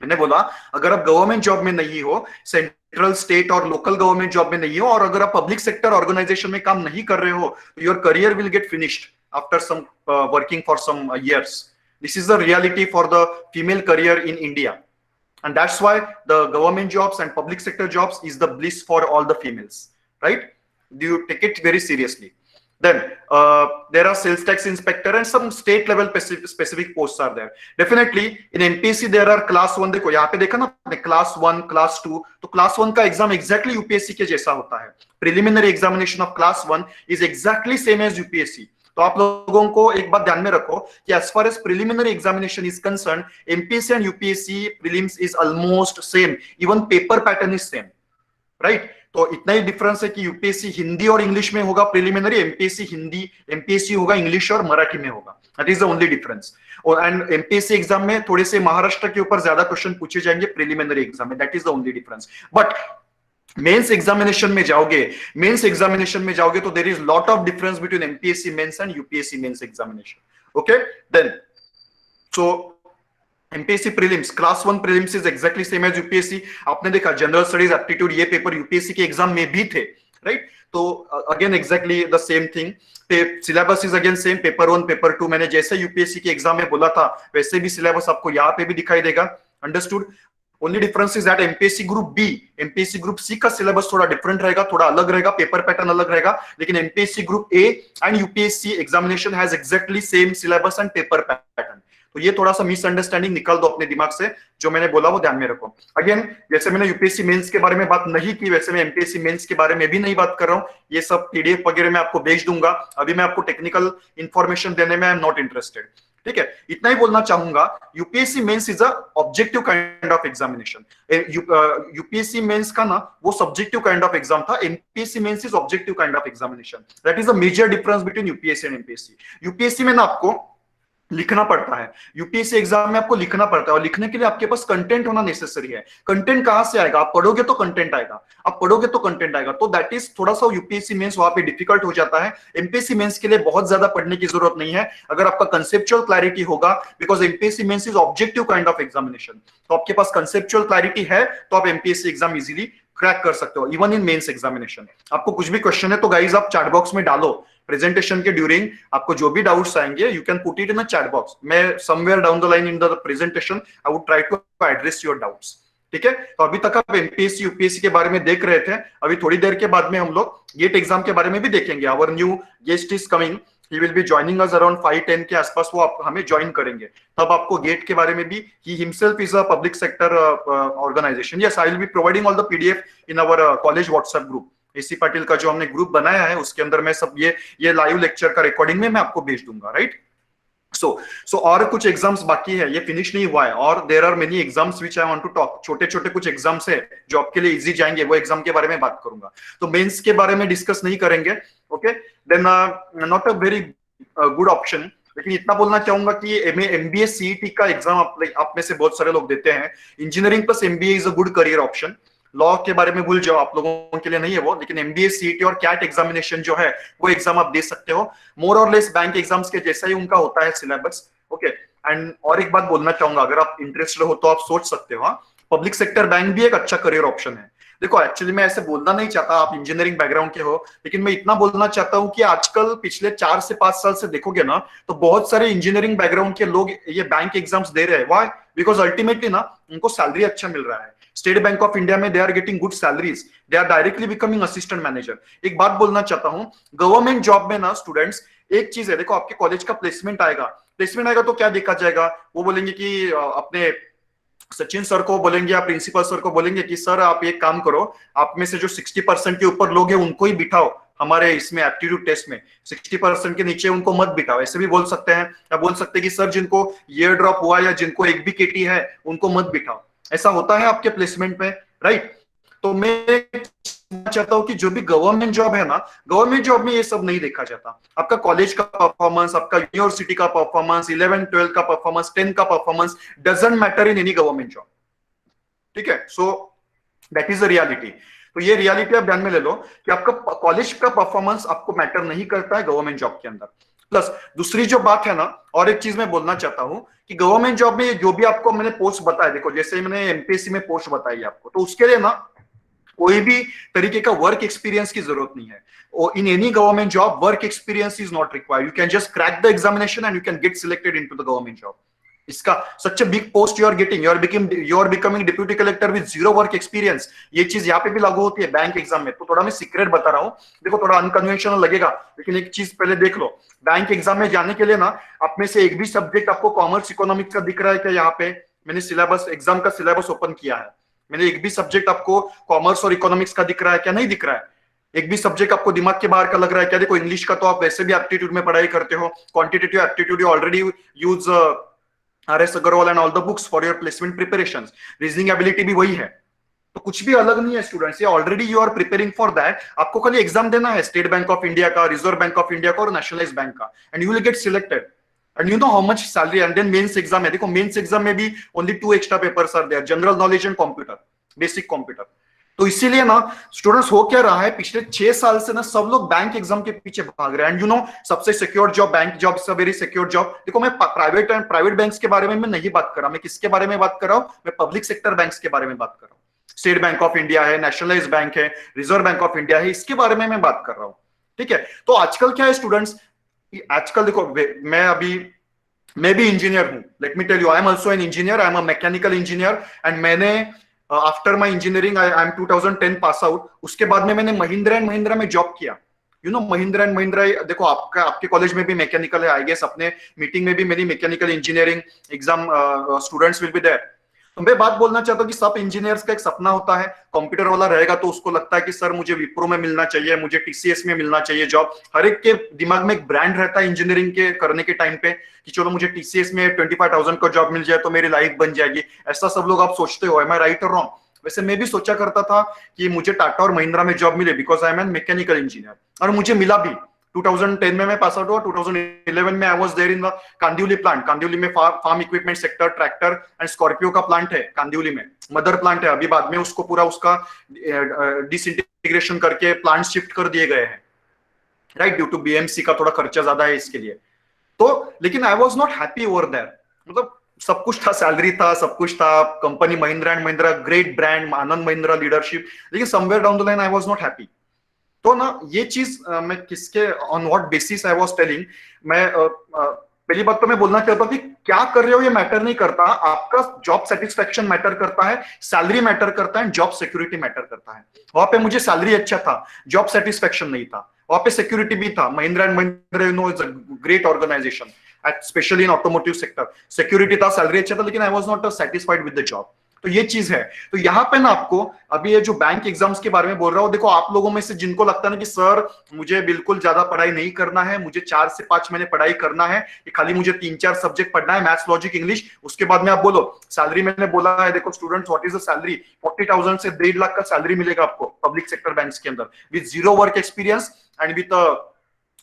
मैंने बोला, अगर आप गवर्नमेंट जॉब में नहीं हो, सेंट्रल, स्टेट और लोकल गवर्नमेंट जॉब में नहीं हो, और अगर आप पब्लिक सेक्टर ऑर्गेनाइजेशन में काम नहीं कर रहे हो, तो your career will get finished after some working for some years. This is the reality for the female career in India, and that's why the government jobs and public sector jobs is the bliss for all the females. Right? Do you take it very seriously? Then there are sales tax inspector and some state level specific posts are there. Definitely in NPSC there are class 1. देखो यहाँ पे देखा ना आपने, class 1, class 2. तो class 1 का exam exactly UPSC के जैसा होता है. Preliminary examination of class 1 is exactly same as UPSC. तो आप लोगों को एक बात ध्यान में रखो कि as far as preliminary examination is concerned, MPSC and UPSC prelims is almost same. Even paper pattern is same. Right? तो इतना ही डिफरेंस है कि यूपीएससी हिंदी और इंग्लिश में होगा प्रिलिमिनरी, एमपीएससी हिंदी, एमपीएससी होगा इंग्लिश और मराठी में होगा। That is the only difference. और एंड एमपीएससी एग्जाम में थोड़े से महाराष्ट्र के ऊपर ज्यादा क्वेश्चन पूछे जाएंगे प्रिलिमिनरी एग्जाम में, that is the only difference. But mains examination में जाओगे, मेंस एग्जामिनेशन में जाओगे तो there is lot of difference between MPSC mains and UPSC mains examination. Okay, then so MPSC prelims, class 1 prelims is exactly same as UPSC. आपने देखा general studies, aptitude, ये paper UPSC के exam में भी थे, राइट? तो again exactly the same thing. Syllabus is again same, paper 1 paper 2 मैंने जैसे यूपीएससी के एग्जाम में बोला था वैसे भी सिलेबस आपको यहाँ पे भी दिखाई देगा। Understood? Only difference is that MPSC group B, MPSC group C का सिलेबस थोड़ा डिफरेंट रहेगा, थोड़ा अलग रहेगा, पेपर पैटर्न अलग रहेगा, लेकिन MPSC group A and UPSC examination has exactly same syllabus and paper pattern. तो ये थोड़ा सा मिसअंडरस्टैंडिंग निकाल दो अपने दिमाग से, जो मैंने बोला वो ध्यान में रखो। अगेन जैसे मैंने यूपीएससी मेंस के बारे में बात नहीं की, वैसे मैं एमपीएससी मेंस के बारे में भी नहीं बात कर रहा हूँ। ये सब पीडीएफ वगैरह मैं आपको भेज दूंगा, अभी मैं आपको टेक्निकल इंफॉर्मेशन देने में आई एम नॉट इंटरेस्टेड। ठीक है, इतना ही बोलना चाहूंगा। UPSC mains is a objective kind of examination. UPSC mains का ना वो सब्जेक्टिव काइंड ऑफ एग्जाम था, MPSC mains is objective kind of examination. That is a major difference between UPSC and MPSC. UPSC में ना आपको लिखना पड़ता है, यूपीएससी एग्जाम में आपको लिखना पड़ता है, और लिखने के लिए आपके पास कंटेंट होना नेसेसरी है। कंटेंट कहां से आएगा? आप पढ़ोगे तो कंटेंट आएगा, आप पढ़ोगे तो कंटेंट आएगा। तो दैट इज थोड़ा सा यूपीएससी मेंस वहां पे डिफिकल्ट हो जाता है। एमपीएससी मेंस के लिए बहुत ज्यादा पढ़ने की जरूरत नहीं है अगर आपका कंसेप्चुअल क्लैरिटी होगा, because MPSC mains is objective kind of examination. तो आपके पास कंसेप्चुअल क्लैरिटी है तो आप एमपीएससी एग्जाम इजीली क्रैक कर सकते हो, इवन इन मेंस एग्जामिनेशन। आपको कुछ भी क्वेश्चन है तो गाइज आप चैट बॉक्स में डालो, प्रेजेंटेशन के ड्यूरिंग आपको जो भी डाउट्स आएंगे you can put it in a chat box. मैं somewhere down the line in the presentation I would try to address your doubts. ठीक है, तो अभी तक आप एमपीएससी यूपीएससी के बारे में देख रहे थे, अभी थोड़ी देर के बाद में हम लोग गेट एग्जाम के बारे में भी देखेंगे। Our new guest is coming, he will be joining us around 5-10 के आसपास, वो हमें ज्वाइन करेंगे, तब आपको गेट के बारे में भी, he himself is a public sector organisation. Yes, I will be providing all the PDF in our college WhatsApp group. AC Patil का जो हमने ग्रुप बनाया है उसके अंदर मैं सब ये लाइव लेक्चर का रिकॉर्डिंग में मैं आपको भेज दूंगा, राइट? सो और कुछ एग्जाम्स बाकी है, ये फिनिश नहीं हुआ है, और there are many exams which I want to talk. छोटे छोटे कुछ एग्जाम्स है जो आपके लिए इजी जाएंगे, वो एग्जाम के बारे में बात करूंगा। तो मेंस के बारे में डिस्कस नहीं करेंगे, okay? Then not a very good option, लेकिन इतना बोलना चाहूंगा कि एमबीए सीईटी का एग्जाम आप में से बहुत सारे लोग देते हैं। Engineering plus MBA is a good career option. Law के बारे में भूल जाओ, आप लोगों के लिए नहीं है वो, लेकिन एमबीए सीईटी और कैट एग्जामिनेशन जो है वो एग्जाम आप दे सकते हो। मोर और लेस बैंक एग्जाम्स के जैसा ही उनका होता है सिलेबस, ओके? एंड और एक बात बोलना चाहूंगा, अगर आप इंटरेस्टेड हो तो आप सोच सकते हो, पब्लिक सेक्टर बैंक भी एक अच्छा करियर ऑप्शन है। देखो एक्चुअली मैं ऐसे बोलना नहीं चाहता, आप इंजीनियरिंग बैकग्राउंड के हो, लेकिन मैं इतना बोलना चाहता हूं कि आजकल पिछले 4 से 5 साल से देखोगे ना तो बहुत सारे इंजीनियरिंग बैकग्राउंड के लोग ये बैंक एग्जाम्स दे रहे हैं। व्हाई? बिकॉज अल्टीमेटली ना उनको सैलरी अच्छा मिल रहा है। स्टेट बैंक ऑफ इंडिया में they are getting good salaries, they are directly becoming assistant manager. एक बात बोलना चाहता हूं, गवर्नमेंट जॉब में ना स्टूडेंट्स, एक चीज है, देखो आपके कॉलेज का प्लेसमेंट आएगा तो क्या देखा जाएगा? वो बोलेंगे कि अपने सचिन सर को बोलेंगे या प्रिंसिपल सर को बोलेंगे कि सर आप एक काम करो, आप में से जो 60% के ऊपर लोग हैं उनको ही बिठाओ हमारे इसमें एप्टीट्यूड टेस्ट में, 60% के नीचे उनको मत बिठाओ। ऐसे भी बोल सकते हैं, या बोल सकते हैं कि सर जिनको ईयर ड्रॉप हुआ या जिनको एक भी केटी है उनको मत बिठाओ। ऐसा होता है आपके प्लेसमेंट में, राइट? तो मैं चाहता हूं कि जो भी गवर्नमेंट जॉब है ना, गवर्नमेंट जॉब में ये सब नहीं देखा जाता। आपका कॉलेज का परफॉर्मेंस, आपका यूनिवर्सिटी का परफॉर्मेंस, 11th 12th का परफॉर्मेंस, 10th का performance doesn't matter in any government job. ठीक है, so that is the reality. तो ये रियलिटी आप ध्यान में ले लो कि आपका कॉलेज का परफॉर्मेंस आपको मैटर नहीं करता है गवर्नमेंट जॉब के अंदर। प्लस दूसरी जो बात है ना, और एक चीज मैं बोलना चाहता हूं कि गवर्नमेंट जॉब में जो भी आपको मैंने पोस्ट बताया, देखो जैसे मैंने एमपीएससी में पोस्ट बताई आपको, तो उसके लिए ना कोई भी तरीके का वर्क एक्सपीरियंस की जरूरत नहीं है। In any government job work experience is not required, you can just crack the examination and you can get selected into the government job. इसका such a big post you are getting, you are becoming deputy collector with 0 work experience. ये चीज यहाँ पे भी लागू होती है bank exam में। तो थोड़ा मैं सीक्रेट बता रहा हूँ, देखो थोड़ा अनकन्वेंशनल लगेगा, लेकिन एक चीज पहले देख लो, बैंक एग्जाम में जाने के लिए ना आप में से एक भी सब्जेक्ट आपको कॉमर्स इकोनॉमिक्स का दिख रहा है क्या? यहाँ पे मैंने सिलेबस, एग्जाम का सिलेबस ओपन किया है, मैंने एक भी सब्जेक्ट आपको कॉमर्स और इकोनॉमिक्स का दिख रहा है क्या? नहीं दिख रहा है। एक भी सब्जेक्ट आपको दिमाग के बाहर का लग रहा है क्या? देखो इंग्लिश का तो आप वैसे भी एप्टीट्यूड में पढ़ाई करते हो, quantitative aptitude you already use RS Agarwal and all the books for your placement preparations. Reasoning ability भी वही है, तो कुछ भी अलग नहीं है स्टूडेंट्स, ये already you are preparing for that. आपको खाली एग्जाम देना है स्टेट बैंक ऑफ इंडिया का, रिजर्व बैंक ऑफ इंडिया का और नेशनलाइज बैंक का, and you will get selected and you know how much salary. And then mains exam है, देखो मेंस एग्जाम में भी only 2 extra papers are there, general knowledge and computer, basic computer. तो इसीलिए ना स्टूडेंट्स हो क्या रहा है, पिछले 6 साल से ना सब लोग बैंक एग्जाम के पीछे भाग रहे हैं। एंड यू नो सबसे secure job bank job is a very secure job. देखो मैं प्राइवेट बैंक्स के बारे में मैं नहीं बात कर रहा, मैं किसके बारे में बात कर रहा हूं, मैं पब्लिक सेक्टर बैंक्स के बारे में बात कर रहा हूँ। स्टेट बैंक ऑफ इंडिया है, नेशनलाइज बैंक है, रिजर्व बैंक ऑफ इंडिया है, इसके बारे में मैं बात कर रहा हूँ। ठीक है, तो आजकल क्या है स्टूडेंट्स, आजकल देखो मैं भी इंजीनियर हूं, let me tell you, I am also an engineer, I am a mechanical engineer. And मैंने after my engineering I am 2010 pass out, उसके बाद में मैंने महिंद्रा एंड महिंद्रा में जॉब किया। You know Mahindra and Mahindra, देखो आपके कॉलेज में भी मैकेनिकल है आई गेस, अपने मीटिंग में भी मेरी mechanical engineering exam students will be there. तो मैं बात बोलना चाहता हूँ कि सब इंजीनियर्स का एक सपना होता है, कंप्यूटर वाला रहेगा तो उसको लगता है कि सर मुझे विप्रो में मिलना चाहिए, मुझे टीसीएस में मिलना चाहिए जॉब। हर एक के दिमाग में एक ब्रांड रहता है इंजीनियरिंग के करने के टाइम पे कि चलो मुझे टीसीएस में 25,000 का जॉब मिल जाए तो मेरी लाइफ बन जाएगी। ऐसा सब लोग आप सोचते हो, एम आई राइट और रॉन्ग? वैसे मैं भी सोचा करता था कि मुझे टाटा और महिंद्रा में जॉब मिले because I am an mechanical engineer, और मुझे मिला भी। 2010 में मैं पास आउट हुआ, 2011 में I was there in the Kandivali plant. Kandivali में farm equipment sector, tractor and Scorpio का प्लांट है कांदिवली में, मदर प्लांट है। अभी बाद में उसको पूरा उसका डिसइंटीग्रेशन करके प्लांट शिफ्ट कर दिए गए हैं, राइट, ड्यू टू बीएमसी का थोड़ा खर्चा ज्यादा है इसके लिए। तो लेकिन I was not happy over there, मतलब सब कुछ था, सैलरी था, सब कुछ था, company Mahindra and Mahindra great brand, Anand Mahindra leadership, लेकिन somewhere down the line I was not happy. तो ना ये चीज मैं किसके on what basis I was telling, मैं पहली बात तो मैं बोलना चाहता हूँ कि क्या कर रहे हो ये मैटर नहीं करता, आपका जॉब सेटिस्फेक्शन मैटर करता है, सैलरी मैटर करता है, जॉब सिक्योरिटी मैटर करता है। वहां पे मुझे सैलरी अच्छा था, जॉब सेटिस्फेक्शन नहीं था। वहां पे सिक्योरिटी भी था, Mahindra and Mahindra you know is a great organisation specially in automotive sector, security था, सैलरी अच्छा था, लेकिन I was not satisfied with the job. तो ये चीज है। तो यहाँ पे ना आपको अभी ये जो बैंक एग्जाम्स के बारे में बोल रहा हूँ, देखो आप लोगों में से जिनको लगता है ना कि सर मुझे बिल्कुल ज्यादा पढ़ाई नहीं करना है, मुझे 4 से 5 महीने पढ़ाई करना है, कि खाली मुझे 3-4 सब्जेक्ट पढ़ना है, मैथ्स लॉजिक इंग्लिश, उसके बाद में आप बोलो सैलरी मैंने बोला है, देखो students what is the salary, 40,000 से 1.5 लाख का सैलरी मिलेगा आपको पब्लिक सेक्टर बैंक्स के अंदर विद 0 work experience and with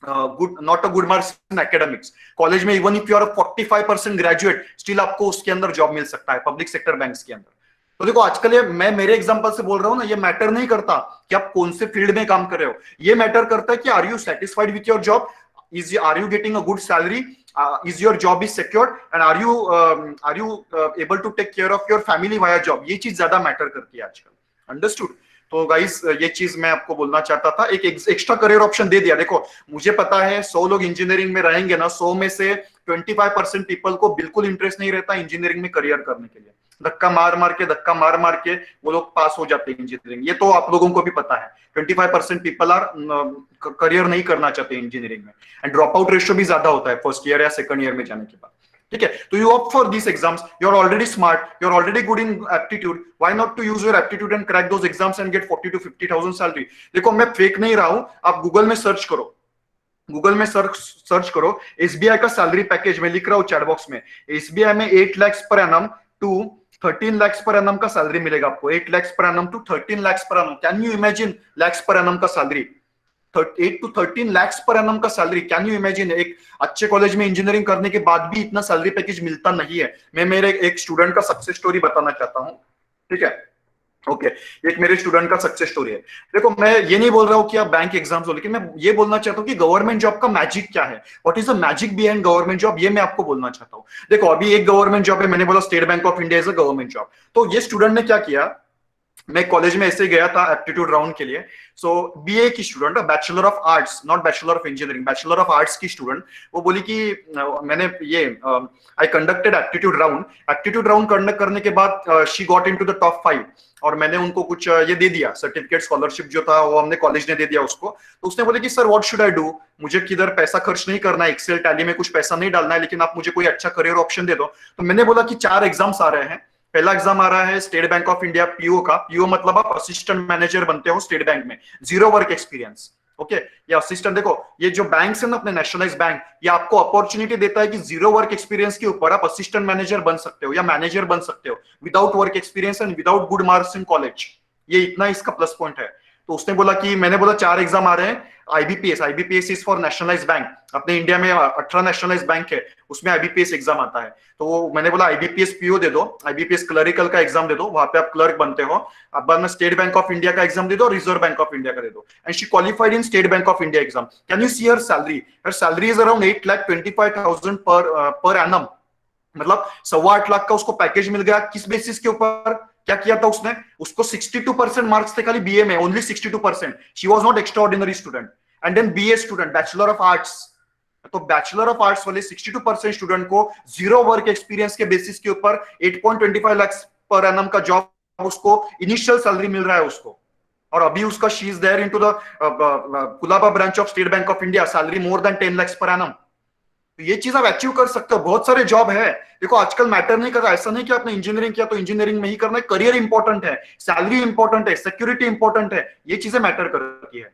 good not a good marks in academics. College में even if you are 45% graduate still आपको उसके अंदर जॉब मिल सकता है पब्लिक सेक्टर बैंक्स के अंदर। तो देखो आजकल ये मैं मेरे एग्जांपल से बोल रहा हूं ना, ये मैटर नहीं करता कि आप कौन से फील्ड में काम कर रहे हो, ये मैटर करता है कि are you satisfied with your job, are you getting a good salary, is your job is secured and are you able to take care of your family via job. ये चीज ज्यादा मैटर करती है आजकल, understood? तो guys ये चीज मैं आपको बोलना चाहता था, एक एक्स्ट्रा करियर ऑप्शन दे दिया। देखो मुझे पता है 100 लोग इंजीनियरिंग में रहेंगे ना, 100 में से 25% पीपल को बिल्कुल इंटरेस्ट नहीं रहता इंजीनियरिंग में करियर करने के लिए, धक्का मार के वो लोग पास हो जाते हैं इंजीनियरिंग, ये तो आप लोगों को भी पता है। 25% पीपल आर करियर नहीं करना चाहते इंजीनियरिंग में, एंड ड्रॉप आउट रेशियो भी ज्यादा होता है फर्स्ट ईयर या सेकंड ईयर में जाने के बाद। ठीक है, तो you opt for this exams, you are already smart, you are already good in aptitude, why not to use your aptitude and crack those exams and get 40 to 50,000 salary. देखो मैं fake नहीं रहा हूं, आप गूगल में search करो, Google में search करो एसबीआई का सैलरी पैकेज, में लिख रहा हूं चैट बॉक्स में, एसबीआई में 8 lakhs per annum to 13 lakhs per annum का सैलरी मिलेगा आपको, 8 lakhs per annum to 13 lakhs per annum. Can you imagine lakhs per annum का salary, 8 to 13 lakhs per annum का सैलरी, कैन यू इमेजिन? एक अच्छे college में engineering करने के बाद भी इतना सैलरी पैकेज मिलता नहीं है। मैं मेरे एक स्टूडेंट का सक्सेस स्टोरी बताना चाहता हूँ, ठीक है? ओके एक मेरे स्टूडेंट का सक्सेस स्टोरी है। देखो मैं ये नहीं बोल रहा हूँ कि आप बैंक एग्जाम्स हो, लेकिन मैं ये बोलना चाहता हूँ कि गवर्नमेंट जॉब का मैजिक क्या है, what is the magic behind government job, ये मैं आपको बोलना चाहता हूँ। देखो अभी एक गवर्नमेंट जॉब है, मैंने बोला state bank of India is a government job. तो ये स्टूडेंट ने क्या किया, मैं कॉलेज में ऐसे गया था एप्टीट्यूड राउंड के लिए, सो बीए की student, bachelor of arts, not bachelor of engineering, bachelor of arts की स्टूडेंट, वो बोली कि मैंने ये आई कंडक्टेड एप्टीट्यूड राउंड करने के बाद she got into the top 5, और मैंने उनको कुछ ये दे दिया, सर्टिफिकेट स्कॉलरशिप जो था वो हमने कॉलेज ने दे दिया उसको। तो उसने बोले कि sir what should I do, मुझे किधर पैसा खर्च नहीं करना है, एक्सेल टैली में कुछ पैसा नहीं डालना है, लेकिन आप मुझे कोई अच्छा करियर ऑप्शन दे दो। तो मैंने बोला कि 4 एग्जाम्स आ रहे हैं। पहला एग्जाम आ रहा है state bank of India PO का, पीओ मतलब आप असिस्टेंट मैनेजर बनते हो स्टेट बैंक में, 0 वर्क एक्सपीरियंस, ओके, ये असिस्टेंट देखो, ये जो बैंक है ना अपने नेशनलाइज बैंक, ये आपको अपॉर्चुनिटी देता है कि जीरो वर्क एक्सपीरियंस के ऊपर आप असिस्टेंट मैनेजर बन सकते हो या मैनेजर बन सकते हो without work experience and without good marks in college. ये इतना इसका प्लस पॉइंट है। तो उसने बोला कि मैंने बोला 4 एग्जाम आ रहे हैं, IBPS, IBPS is for nationalise bank. अपने इंडिया में 18 नेशनलाइज बैंक है, उसमें आईबीपीएस एग्जाम आता है। तो मैंने बोला आईबीपीएस पीओ दे दो, आईबीपीएस क्लरिकल का एग्जाम दे दो, वहां पे आप क्लर्क बनते हो। अब बाद में स्टेट बैंक ऑफ इंडिया का एग्जाम दे दो, रिजर्व बैंक ऑफ इंडिया का दे दो। And she qualified in state bank of India exam. Can you see her salary? Her salary is around 8,25,000 per annum. मतलब 8.25 लाख का उसको पैकेज मिल गया। किस बेसिस के ऊपर? क्या किया था उसने? उसको 62% मार्क्स थे खाली बीए में, only 62%। She was not extra ordinary student. And then BA student, bachelor of arts. तो बैचलर ऑफ आर्ट्स वाले 62% स्टूडेंट को जीरो वर्क एक्सपीरियंस के बेसिस के ऊपर 8.25 लाख पर एनम का जॉब, उसको इनिशियल सैलरी मिल रहा है उसको। और अभी उसका she is there into the Colaba branch of state bank of India, salary more than 10 lakh per annum. तो ये चीज आप अचीव कर सकते हो। बहुत सारे जॉब है। देखो आजकल मैटर नहीं करता, ऐसा नहीं कि आपने इंजीनियरिंग किया तो इंजीनियरिंग में ही करना है। करियर इंपॉर्टेंट है, सैलरी इंपॉर्टेंट है, सिक्योरिटी इंपॉर्टेंट है, ये चीजें मैटर करती है।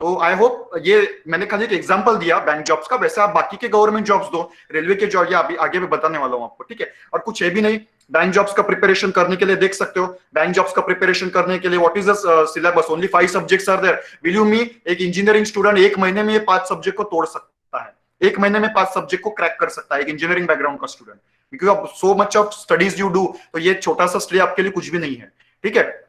तो आई होप ये मैंने खाली एक एग्जांपल दिया बैंक जॉब्स का, वैसे आप बाकी के गवर्नमेंट जॉब्स दो, रेलवे के जॉब, या अभी आगे भी बताने वाला हूं आपको, ठीक है। और कुछ है भी नहीं। बैंक जॉब्स का प्रिपरेशन करने के लिए देख सकते हो, बैंक जॉब्स का प्रिपरेशन करने के लिए what is the syllabus? Only 5 subjects are there. Will you me, एक इंजीनियरिंग स्टूडेंट 1 महीने में ये 5 सब्जेक्ट को तोड़ सकता है। 1 महीने में 5 सब्जेक्ट को क्रैक कर सकता है एक इंजीनियरिंग बैकग्राउंड का student. Because so much of studies you do, तो ये छोटा सा स्टडी आपके लिए कुछ भी नहीं है, ठीक है।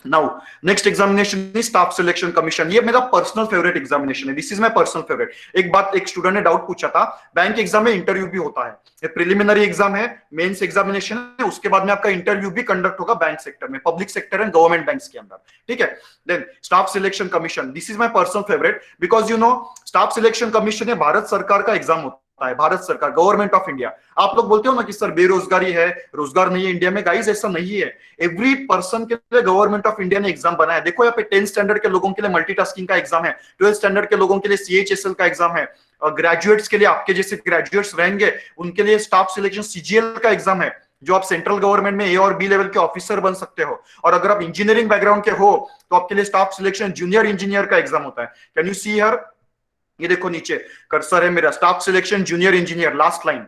Now next examination is staff selection commission. ये मेरा पर्सनल फेवरेट एग्जामिनेशन है, this is my personal favourite. एक बात, एक स्टूडेंट ने डाउट पूछा था, बैंक एग्जाम में इंटरव्यू भी होता है। ये प्रिलिमिनरी एग्जाम है, मेंस एग्जामिनेशन है, उसके बाद में आपका इंटरव्यू भी कंडक्ट होगा बैंक सेक्टर में, public sector and government banks के अंदर, ठीक है। Then staff selection commission, this is my personal favourite because you know staff selection commission है भारत सरकार का एग्जाम होता है, भारत सरकार, गवर्नमेंट ऑफ इंडिया। आप लोग बोलते हो ना कि सर बेरोजगारी है, रोजगार नहीं है इंडिया में, गाइस ऐसा नहीं है। एवरी पर्सन के लिए गवर्नमेंट ऑफ इंडिया ने एग्जाम बनाया। देखो यहाँ पे 10th स्टैंडर्ड के लोगों के लिए मल्टीटास्किंग का एग्जाम है, 12th स्टैंडर्ड के लोगों के लिए सीएचएसएल का एग्जाम है, ग्रेजुएट्स के लिए, आपके जैसे ग्रेजुएट्स रहेंगे उनके लिए स्टाफ सिलेक्शन सीजीएल का एग्जाम है, जो आप सेंट्रल गवर्नमेंट में ए और बी लेवल के ऑफिसर बन सकते हो। और अगर आप इंजीनियरिंग बैकग्राउंड के हो तो आपके लिए स्टाफ सिलेक्शन जूनियर इंजीनियर का एग्जाम होता है। Can you see here? ये देखो नीचे कर्सर है मेरा, staff selection junior engineer, last line.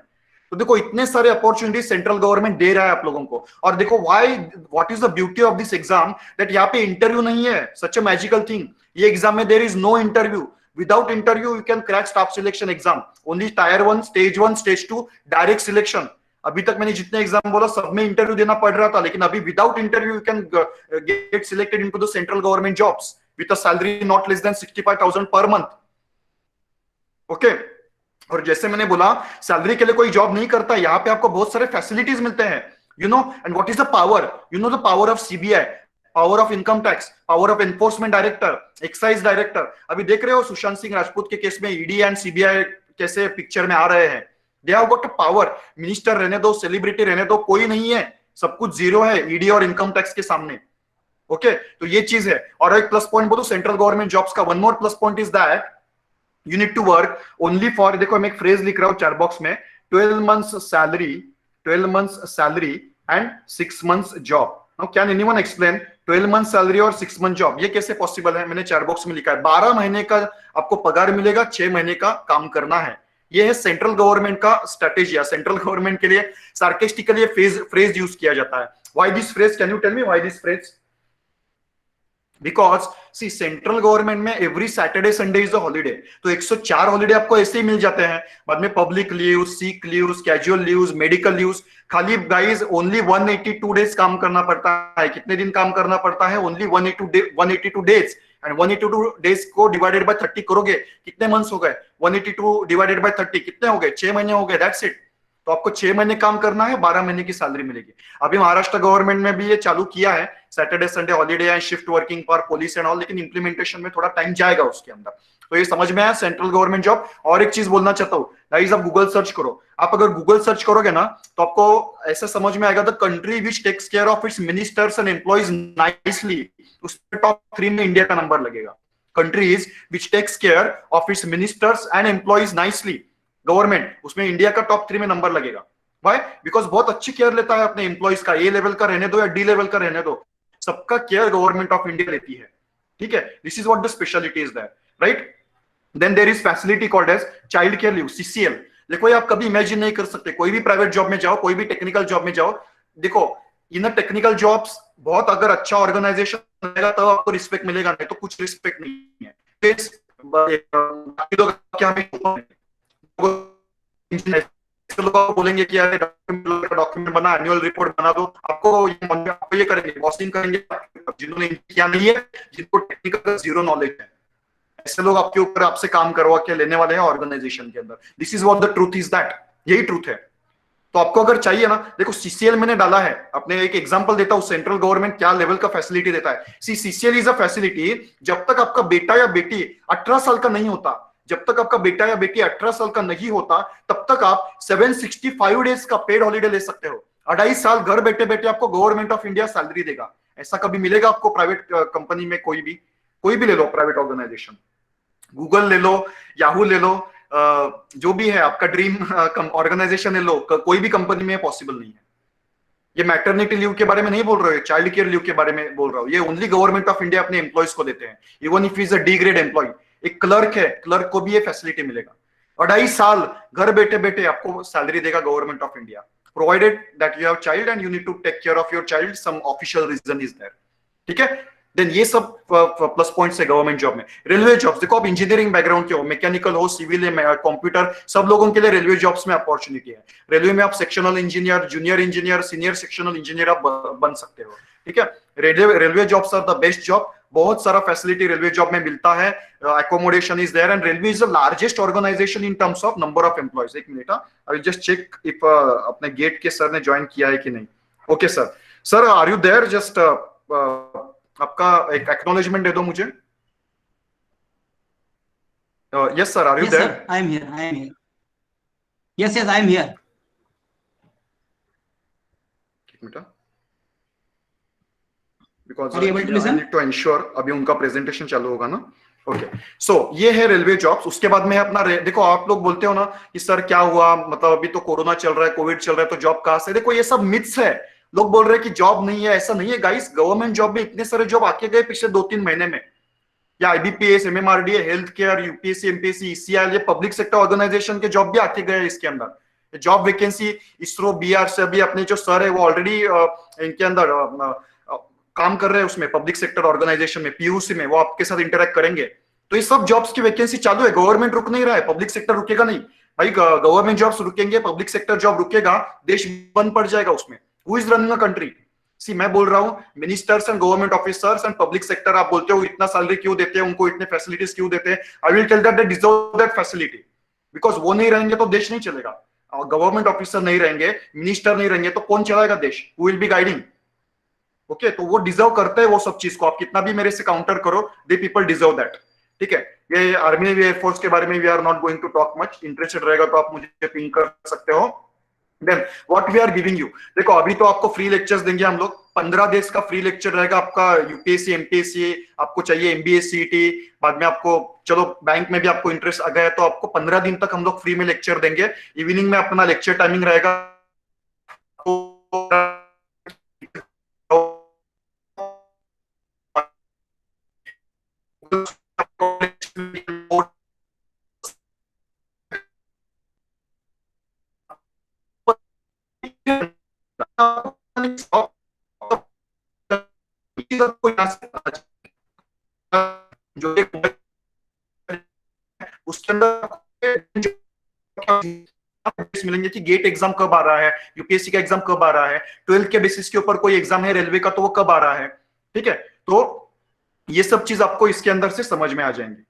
तो देखो इतने सारे अपॉर्चुनिटीज सेंट्रल गवर्नमेंट दे रहा है आप लोगों को। और देखो why, what is the beauty of this exam, that यहाँ पे इंटरव्यू नहीं है, सच अ मैजिकल थिंग। ये एग्जाम में there is no interview. Without interview you can crack staff selection exam. Only tier 1, stage 2, direct selection. अभी तक मैंने जितने एग्जाम बोला सब में इंटरव्यू देना पड़ रहा था, लेकिन अभी without interview you can get selected into the central government jobs with a salary not less than 65,000 per month. Okay और जैसे मैंने बोला सैलरी के लिए कोई जॉब नहीं करता, यहाँ पे आपको बहुत सारे फैसिलिटीज मिलते हैं, you know. And what is the power? You know the power of CBI, power of income tax, power of enforcement director, excise director. अभी देख रहे हो सुशांत सिंह राजपूत के केस में ईडी एंड सीबीआई कैसे पिक्चर में आ रहे हैं। They have got a power. Minister रहने दो, सेलिब्रिटी रहने दो, कोई नहीं है, सब कुछ जीरो है ईडी और इनकम टैक्स के सामने। ओके तो ये चीज है। और एक प्लस पॉइंट बोलो सेंट्रल गवर्नमेंट जॉब्स का, one more plus point is that you need to work only for, देखो मैं एक फ्रेज लिख रहा हूं चैट बॉक्स में, 12 months salary, 12 months salary and 6 months job. Now can anyone explain 12 months salary और 6 month job ये कैसे पॉसिबल है? मैंने चैट बॉक्स में लिखा है 12 महीने का आपको पगार मिलेगा, 6 महीने का काम करना है। ये है सेंट्रल गवर्नमेंट का स्ट्रेटेजी। सेंट्रल गवर्नमेंट के लिए सार्केस्टिकली फ्रेज यूज किया जाता है। Why this phrase? Can you tell me why this phrase? Because see central government में every Saturday Sunday is a holiday, तो 104 हॉलीडे आपको ऐसे ही मिल जाते हैं। बाद में public leave, seek leave, casual leave, medical leave. खाली गाइस ओनली 182 डेज काम करना पड़ता है। कितने दिन काम करना पड़ता है? Only 182 days. एंड 182 डेज को डिवाइडेड बाय 30 करोगे, कितने मंथ्स हो गए? 182 डिवाइडेड बाय 30 कितने हो गए? 6 महीने हो गए, दैट्स इट। तो आपको 6 महीने काम करना है, 12 महीने की सैलरी मिलेगी। अभी महाराष्ट्र गवर्नमेंट में भी ये चालू किया है, Saturday Sunday holiday and shift working for police and all, लेकिन इंप्लीमेंटेशन में थोड़ा टाइम जाएगा उसके अंदर। तो ये समझ में आया सेंट्रल गवर्नमेंट जॉब। और एक चीज बोलना चाहता हूँ गाइस, आप गूगल सर्च करो। आप अगर गूगल सर्च करोगे ना तो आपको ऐसा समझ में आएगा, the country which takes care of its ministers and employees nicely, उसमें टॉप 3 में इंडिया का नंबर लगेगा। Countries which takes care of its ministers and employees nicely, government, उसमें इंडिया का टॉप 3 में नंबर लगेगा। Why? बिकॉज बहुत अच्छी केयर लेता है अपने एम्प्लॉइज का, ए लेवल का रहने दो या डी लेवल का रहने दो, सबका केयर गवर्नमेंट ऑफ इंडिया लेती है। ठीक है, this is what the speciality is that. Right. Then there is facility called as child care leave, CCL। देखो ये आप कभी इमेजिन नहीं कर सकते, कोई भी प्राइवेट जॉब में जाओ, कोई भी टेक्निकल जॉब में जाओ, देखो इन टेक्निकल जॉब्स बहुत अगर अच्छा ऑर्गेनाइजेशन रहेगा तब आपको रिस्पेक्ट मिलेगा, नहीं तो कुछ रिस्पेक्ट नहीं है। बाकी लोग क्या लोग बोलेंगे कि यार डॉक्यूमेंट बना, एनुअल रिपोर्ट बना दो, आपको ये करेंगे, बॉसिंग करेंगे जिन्होंने किया नहीं है, जिनको टेक्निकल जीरो नॉलेज है, ऐसे लोग आपके ऊपर आपसे काम करवा के लेने वाले हैं ऑर्गेनाइजेशन के अंदर। This is what the truth is that, यही ट्रूथ है। तो आपको अगर चाहिए ना, देखो CCL मैंने डाला है, अपने एक एग्जांपल देता हूं सेंट्रल गवर्नमेंट क्या लेवल का फैसिलिटी देता है। सी CCL इज अ फैसिलिटी, जब तक आपका बेटा या बेटी 18 साल का नहीं होता, जब तक आपका बेटा या बेटी 18 साल का नहीं होता, तब तक आप 765 डेज का पेड हॉलीडे ले सकते हो। 2.5 साल घर बैठे बैठे आपको गवर्नमेंट ऑफ इंडिया सैलरी देगा। ऐसा कभी मिलेगा आपको प्राइवेट कंपनी में? कोई भी ले लो प्राइवेट ऑर्गेनाइजेशन, गूगल ले लो, याहू ले लो, जो भी है आपका ड्रीम ऑर्गेनाइजेशन ले लो, कोई भी कंपनी में पॉसिबल नहीं है। ये मैटरनिटी लीव के बारे में नहीं बोल रहे हो, चाइल्ड केयर लीव के बारे में बोल रहा हूँ। ये ओनली गवर्नमेंट ऑफ इंडिया अपने एम्प्लॉयज को देते हैं, even if is a D grade employee. एक क्लर्क है, क्लर्क को भी ये फैसिलिटी मिलेगा। 2.5 साल घर बैठे बैठे आपको सैलरी देगा government of India, provided that you have child and you need to take care of your child, some official reason is there. ठीक है, देन ये सब प्लस पॉइंट्स है गवर्नमेंट जॉब में। रेलवे जॉब्स, देखो आप इंजीनियरिंग बैकग्राउंड के हो, मैकेनिकल हो, सिविल, कंप्यूटर, सब लोगों के लिए रेलवे जॉब्स में अपॉर्चुनिटी है। रेलवे में आप sectional engineer, junior engineer, senior sectional engineer आप बन सकते हो। ठीक है, railway jobs are the best job, बहुत सारा फैसिलिटी रेलवे जॉब में मिलता है, accommodation is there and railway is the largest organisation in terms of number of employees. एक minute, I will just check if अपने गेट के sir ने join किया है कि नहीं। Okay sir, sir are you there? Just आपका एक एक्नॉलेजमेंट दे दो मुझे। Yes sir, are you there? I am here, I am here. Yes yes, I am here. Because I need to ensure, अभी उनका प्रेजेंटेशन चालू होगा ना। ओके, सो ये है रेलवे जॉब्स। उसके बाद में अपना देखो आप लोग बोलते हो ना कि सर क्या हुआ, मतलब अभी तो कोरोना चल रहा है, कोविड चल रहा है, तो जॉब कहां से? देखो ये सब मिथ्स है। लोग बोल रहे हैं कि जॉब नहीं है, ऐसा नहीं है गाइस। गवर्नमेंट जॉब में इतने सारे जॉब आके गए पिछले 2-3 महीने में, या IBPS, MMRDA, health care, UPSC, MPSC, ECIL, ये पब्लिक सेक्टर ऑर्गेनाइजेशन के जॉब भी आके गए इसके अंदर। जॉब वैकेंसी इसरो BR से अभी अपने जो सर है वो ऑलरेडी इनके अंदर काम कर रहे हैं, उसमें पब्लिक सेक्टर ऑर्गेनाइजेशन में, PUC में, वो आपके साथ इंटरेक्ट करेंगे। तो ये सब जॉब्स की वैकेंसी चालू है, गवर्नमेंट रुक नहीं रहा है, पब्लिक सेक्टर रुकेगा नहीं भाई। गवर्नमेंट जॉब्स रुकेंगे, पब्लिक सेक्टर जॉब रुकेगा, देश बंद पड़ जाएगा उसमें। Who is running a country? See मैं बोल रहा हूं, ministers and government officers and public sector, आप बोलते हो इतना सैलरी क्यों देते हैं उनको, इतने फैसिलिटीज क्यों देते हैं? I will tell that they deserve that facility, because वो नहीं रहेंगे तो देश नहीं चलेगा। गवर्नमेंट ऑफिसर नहीं रहेंगे, मिनिस्टर नहीं रहेंगे, तो कौन चलाएगा देश? Who will be guiding? Okay, तो वो डिजर्व करते हैं वो सब चीज को, आप कितना भी मेरे से काउंटर करो, दे पीपल डिजर्व दैट। ठीक है, ये आर्मी एयरफोर्स के बारे में we are not going to talk much. Interested रहेगा तो आप मुझे पिंग कर सकते हो। Then what we are giving you, देखो अभी तो आपको फ्री लेक्चर्स देंगे हम लोग, 15 डेज का फ्री लेक्चर रहेगा आपका। UPSC, MPSC, आपको चाहिए MBA CET, बाद में आपको चलो बैंक में भी आपको इंटरेस्ट आ गया तो आपको 15 दिन तक हम लोग फ्री में लेक्चर देंगे। इवनिंग में अपना लेक्चर टाइमिंग रहेगा, जो एक उसके अंदर मिलेंगे कि गेट एग्जाम कब आ रहा है, UPSC का एग्जाम कब आ रहा है, 12th के बेसिस के ऊपर कोई एग्जाम है रेलवे का तो वो कब आ रहा है। ठीक है, तो ये सब चीज आपको इसके अंदर से समझ में आ जाएंगी।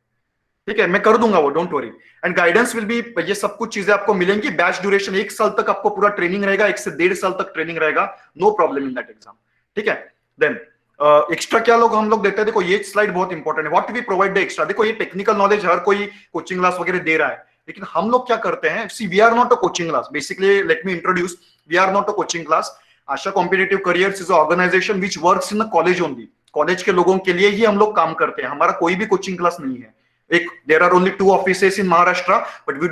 ठीक है, मैं कर दूंगा वो, don't worry. And guidance will be, ये सब कुछ चीजें आपको मिलेंगी। बैच ड्यूरेशन 1 साल तक आपको पूरा ट्रेनिंग रहेगा, 1 से 1.5 साल तक ट्रेनिंग रहेगा, no problem in that exam. ठीक है, देन एक्स्ट्रा क्या लोग हम लोग देते हैं, देखो ये स्लाइड बहुत इंपॉर्टेंट है, what we provide the extra. देखो ये टेक्निकल नॉलेज हर कोई कोचिंग क्लास वगैरह दे रहा है, लेकिन हम लोग क्या करते हैं, see we are not a coaching class, basically let me introduce, we are not a coaching class. Asha competitive careers is organisation which works in the college only, college के लोगों के लिए ही हम लोग काम करते हैं, हमारा कोई भी कोचिंग क्लास नहीं है। एक there are only 2 offices in Maharashtra, but we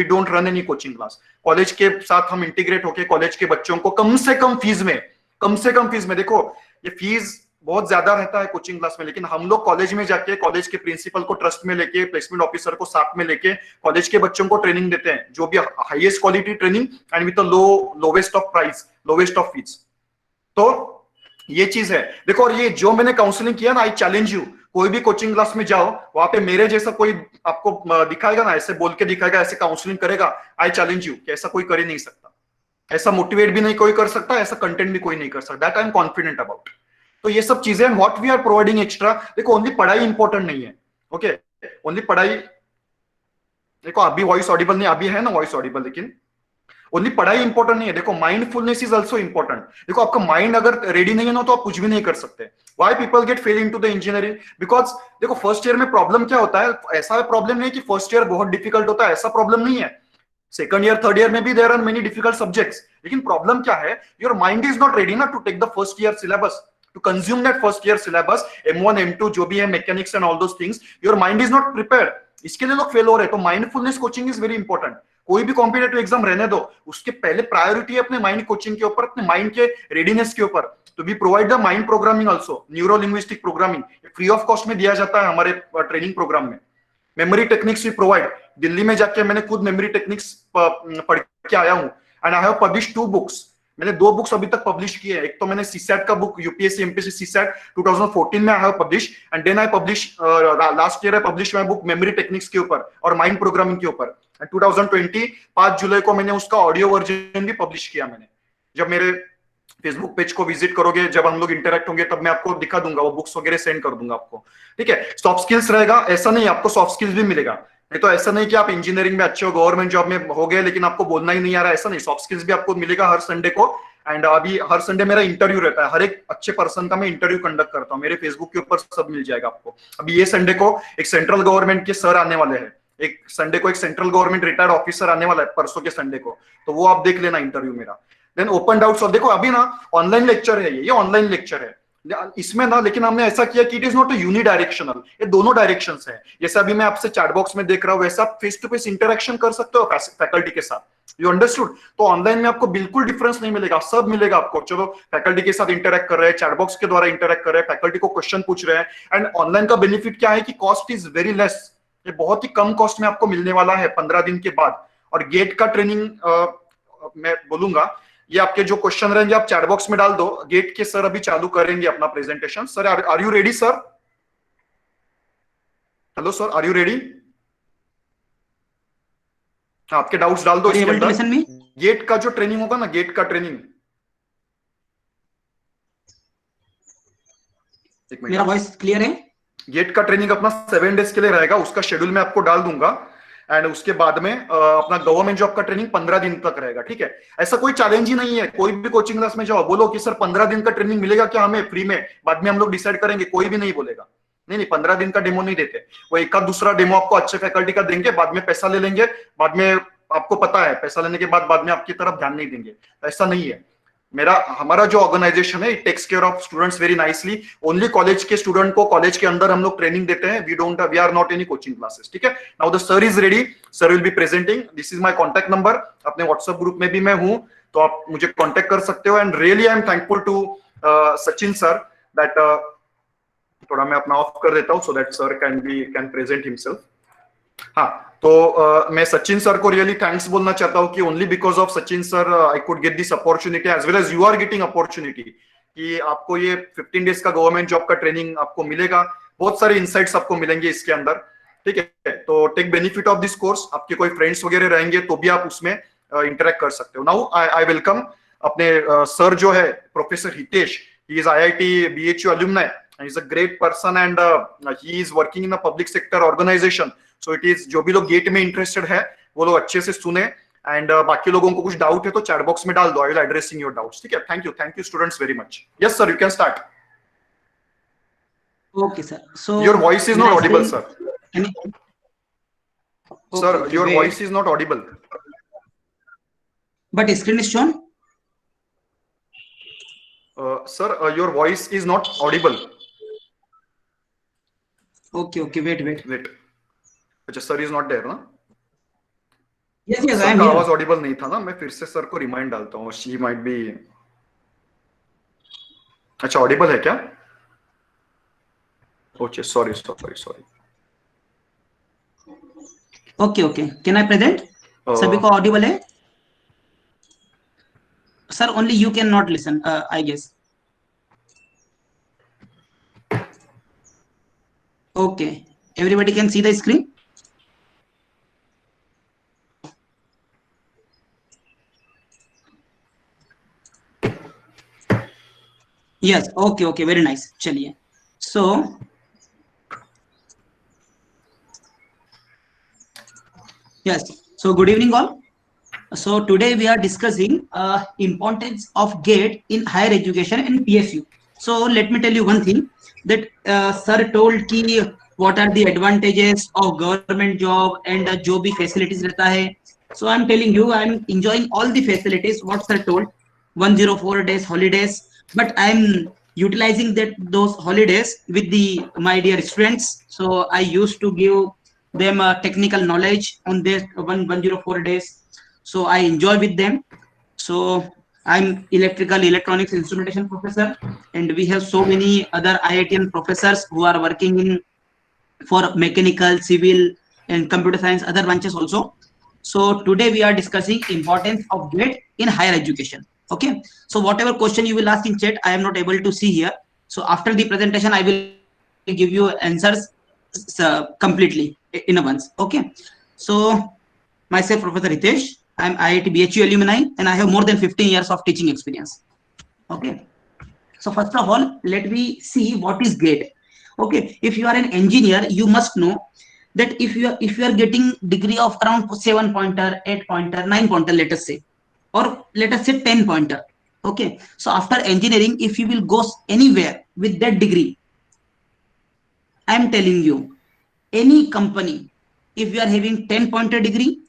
don't run any coaching class. College के साथ हम इंटीग्रेट होके कॉलेज के बच्चों को कम से कम फीस में, देखो ये फीस बहुत ज्यादा रहता है कोचिंग क्लास में, लेकिन हम लोग कॉलेज में जाके कॉलेज के प्रिंसिपल को ट्रस्ट में लेके, प्लेसमेंट ऑफिसर को साथ में लेके कॉलेज के बच्चों को ट्रेनिंग देते हैं, जो भी highest quality training and with lowest of price, lowest of fees. तो ये चीज है देखो। और ये जो मैंने काउंसलिंग किया ना, आई चैलेंज यू, कोई भी कोचिंग क्लास में जाओ, वहां पे मेरे जैसा कोई आपको दिखाएगा ना, ऐसे बोल के दिखाएगा, ऐसे काउंसलिंग करेगा, आई चैलेंज यू कि ऐसा कोई कर ही नहीं सकता, ऐसा मोटिवेट भी नहीं कोई कर सकता, ऐसा कंटेंट भी कोई नहीं कर सकता, that I am confident about. तो ये सब चीजें what we are providing extra. देखो ओनली पढ़ाई इंपॉर्टेंट नहीं है, ओके, ओनली पढ़ाई। देखो अभी वॉइस ऑडिबल नहीं, अभी है ना वॉइस ऑडिबल, लेकिन ओनली पढ़ाई इंपॉर्टेंट नहीं है। देखो माइंडफुलनेस इज आल्सो इंपॉर्टेंट। देखो आपका माइंड अगर रेडी नहीं है ना, तो आप कुछ भी नहीं कर सकते। Why people get fail into the engineering? Because देखो फर्स्ट ईयर में प्रॉब्लम क्या होता है, ऐसा प्रॉब्लम नहीं है कि फर्स्ट ईयर बहुत डिफिकल्ट होता है, ऐसा प्रॉब्लम नहीं है। सेकंड ईयर थर्ड ईयर में भी there are many difficult subjects, लेकिन प्रॉब्लम क्या है, your mind is not ready ना to take the first year syllabus, to consume that first year syllabus, M1 M2 जो भी है, mechanics and all those things, your mind is not prepared. इसके लिए लोग फेल हो रहे हैं। तो mindfulness coaching is very important. कोई भी कॉम्पिटेटिव एग्जाम रहने दो, उसके पहले प्रायोरिटी है अपने माइंड कोचिंग के ऊपर, अपने माइंड के रेडीनेस के ऊपर। तो we provide the mind programming also, neuro linguistic programming free of cost में दिया जाता है हमारे ट्रेनिंग प्रोग्राम में। Memory techniques we provide, Delhi में जाके मैंने खुद मेमोरी टेक्निक्स पढ़ के आया हूँ, and I have published 2 books. मैंने 2 बुक्स अभी तक पब्लिश किए हैं। एक तो मैंने सीसैट का बुक, यूपीएससी एमपीएससी सीसैट 2014 में I have publish, and then I publish last year I publish my book memory techniques के ऊपर और माइंड प्रोग्रामिंग के ऊपर। एंड 2020 5 जुलाई को मैंने उसका ऑडियो वर्जन भी पब्लिश किया मैंने। जब मेरे फेसबुक पेज को विजिट करोगे, जब हम लोग इंटरेक्ट होंगे, तब मैं आपको दिखा दूंगा, वो बुक्स वगैरह सेंड कर दूंगा आपको, ठीक है। सॉफ्ट स्किल्स रहेगा, ऐसा नहीं आपको सॉफ्ट स्किल्स भी मिलेगा। नहीं तो ऐसा नहीं कि आप इंजीनियरिंग में अच्छे हो, गवर्नमेंट जॉब में हो गए, लेकिन आपको बोलना ही नहीं आ रहा, ऐसा नहीं। सॉफ्ट स्किल्स भी आपको मिलेगा हर संडे को। एंड अभी हर संडे मेरा इंटरव्यू रहता है, हर एक अच्छे पर्सन का मैं इंटरव्यू कंडक्ट करता हूँ, मेरे फेसबुक के ऊपर सब मिल जाएगा आपको। अभी ये संडे को एक सेंट्रल गवर्नमेंट के सर आने वाले हैं, एक संडे को एक सेंट्रल गवर्नमेंट रिटायर्ड ऑफिसर आने वाला है परसों के संडे को, तो वो आप देख लेना इंटरव्यू मेरा। देन ओपन डाउट्स, और देखो अभी ना ऑनलाइन लेक्चर है, ये ऑनलाइन लेक्चर है इसमें ना, लेकिन हमने ऐसा किया कि इट इज नॉट यूनिडायरेक्शनल, ये दोनों डायरेक्शंस है। जैसे अभी मैं आपसे चैट बॉक्स में देख रहा हूं, वैसा आप फेस टू फेस इंटरेक्शन कर सकते हो फैकल्टी के साथ, यू अंडरस्टूड। तो ऑनलाइन में आपको बिल्कुल डिफरेंस नहीं मिलेगा, सब मिलेगा आपको। चलो फैकल्टी के साथ इंटरेक्ट कर रहे हैं, चैट बॉक्स के द्वारा इंटरेक्ट कर रहे हैं, फैकल्टी को क्वेश्चन पूछ रहे हैं। एंड ऑनलाइन का बेनिफिट क्या है कि कॉस्ट इज वेरी लेस, ये बहुत ही कम कॉस्ट में आपको मिलने वाला है 15 दिन के बाद। और गेट का ट्रेनिंग मैं बोलूंगा, ये आपके जो क्वेश्चन रहेंगे आप चैट बॉक्स में डाल दो, गेट के सर अभी चालू करेंगे अपना presentation. Sir are you ready sir? Hello sir, are you ready? आपके डाउट्स डाल दो इसके अंदर। गेट का जो ट्रेनिंग होगा ना, गेट का ट्रेनिंग, मेरा वॉइस क्लियर है? गेट का ट्रेनिंग अपना 7 डेज के लिए रहेगा, उसका शेड्यूल मैं आपको डाल दूंगा। एंड उसके बाद में अपना गवर्नमेंट जॉब का ट्रेनिंग 15 दिन तक रहेगा, ठीक है। ऐसा कोई चैलेंज ही नहीं है। कोई भी कोचिंग क्लास में जाओ, बोलो कि सर 15 दिन का ट्रेनिंग मिलेगा क्या हमें फ्री में, बाद में हम लोग डिसाइड करेंगे, कोई भी नहीं बोलेगा। नहीं 15 दिन का डेमो नहीं देते, वो एक आध दूसरा डेमो आपको अच्छे फैकल्टी का देंगे, बाद में पैसा ले लेंगे, बाद में आपको पता है पैसा लेने के बाद में आपकी तरफ ध्यान नहीं देंगे। ऐसा नहीं है। हमारा जो ऑर्गेनाइजेशन है, it takes care of students very nicely. Only college के स्टूडेंट को कॉलेज के अंदर हम लोग ट्रेनिंग देते हैं, we are not any coaching classes, ठीक है। Now the sir is ready, sir will be presenting, this is my contact number, अपने व्हाट्सएप ग्रुप में भी मैं हूं, तो आप मुझे कांटेक्ट कर सकते हो। And really I am thankful to Sachin sir that, थोड़ा मैं अपना ऑफ कर देता हूं so that sir can present himself. हाँ, तो मैं सचिन सर को रियली थैंक्स बोलना चाहता हूँ कि only because of Sachin sir I could get this opportunity, as well as you are getting opportunity, कि आपको ये 15 डेज का गवर्नमेंट जॉब का ट्रेनिंग आपको मिलेगा। बहुत सारे इंसाइट्स आपको मिलेंगे इसके अंदर, ठीक है। तो take benefit of this course. आपके कोई फ्रेंड्स वगैरह रहेंगे तो भी आप उसमें इंटरेक्ट कर सकते हो। नाउ आई वेलकम अपने सर जो है professor Hitesh, he is IIT BHU alumni and he's a great person and he is working in a public sector organization. So it is, जो भी लोग गेट में इंटरेस्टेड है वो लोग अच्छे से सुने, एंड बाकी लोगों को कुछ डाउट है तो चैट बॉक्स में डाल दो, I will addressing your doubts, ठीक है। Thank you students very much. Yes sir, you can start. Okay sir, so your voice is not audible sir. Sir your voice is not audible, but screen is shown. Sir your voice is not audible. Okay, wait. अच्छा, sir is not there ना? Yes I sir am का here. आवाज audible नहीं था ना, मैं फिर से सर को रिमाइंड डालता हूँ, शी माइट बी। अच्छा, ऑडिबल है क्या? Okay, sorry. Okay. Can I present? सभी को audible है? Sir, only you cannot listen, I guess. Okay. Everybody can see the screen? Yes. Okay. Very nice. चलिए. So, yes. So, good evening all. So, today we are discussing importance of GATE in higher education and PSU. So, let me tell you one thing that sir told ki what are the advantages of government job and जो भी facilities रहता है. So, I'm telling you, I'm enjoying all the facilities what sir told. 104 days holidays, but I'm utilizing those holidays with my dear students. So I used to give them technical knowledge on this 104 days. So I enjoy with them. So I'm electronics instrumentation professor, and we have so many other IITian professors who are working for mechanical, civil, and computer science, other branches also. So today we are discussing importance of GATE in higher education. Okay. So whatever question you will ask in chat, I am not able to see here. So after the presentation, I will give you answers completely in a once. Okay. So myself, Professor Hitesh, I am IIT BHU alumni, and I have more than 15 years of teaching experience. Okay. So first of all, let me see what is GATE. Okay. If you are an engineer, you must know that if you are getting degree of around 7 pointer, 8 pointer, 9 pointer, let us say, or let us say 10 pointer. Okay. So after engineering, if you will go anywhere with that degree, I am telling you, any company, if you are having 10 pointer degree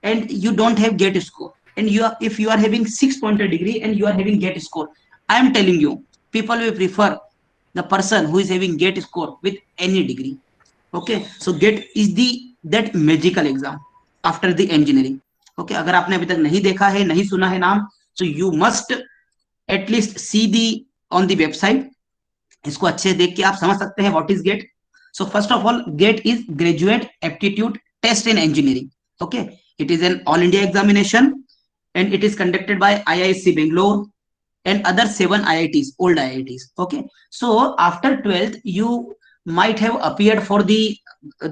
and you don't have GATE score, and if you are having 6 pointer degree and you are having GATE score, I am telling you, people will prefer the person who is having GATE score with any degree. Okay, so GATE is that magical exam after the engineering. Okay, अगर आपने अभी तक नहीं देखा है, नहीं सुना है नाम, so you must at least see on the website. इसको अच्छे देख के आप समझ सकते हैं what is GATE. So first of all, GATE is Graduate Aptitude Test in Engineering. Okay, it is an all India examination, and it is conducted by IISc Bangalore and other 7 IITs, old IITs. Okay, so after 12th, you might have appeared for the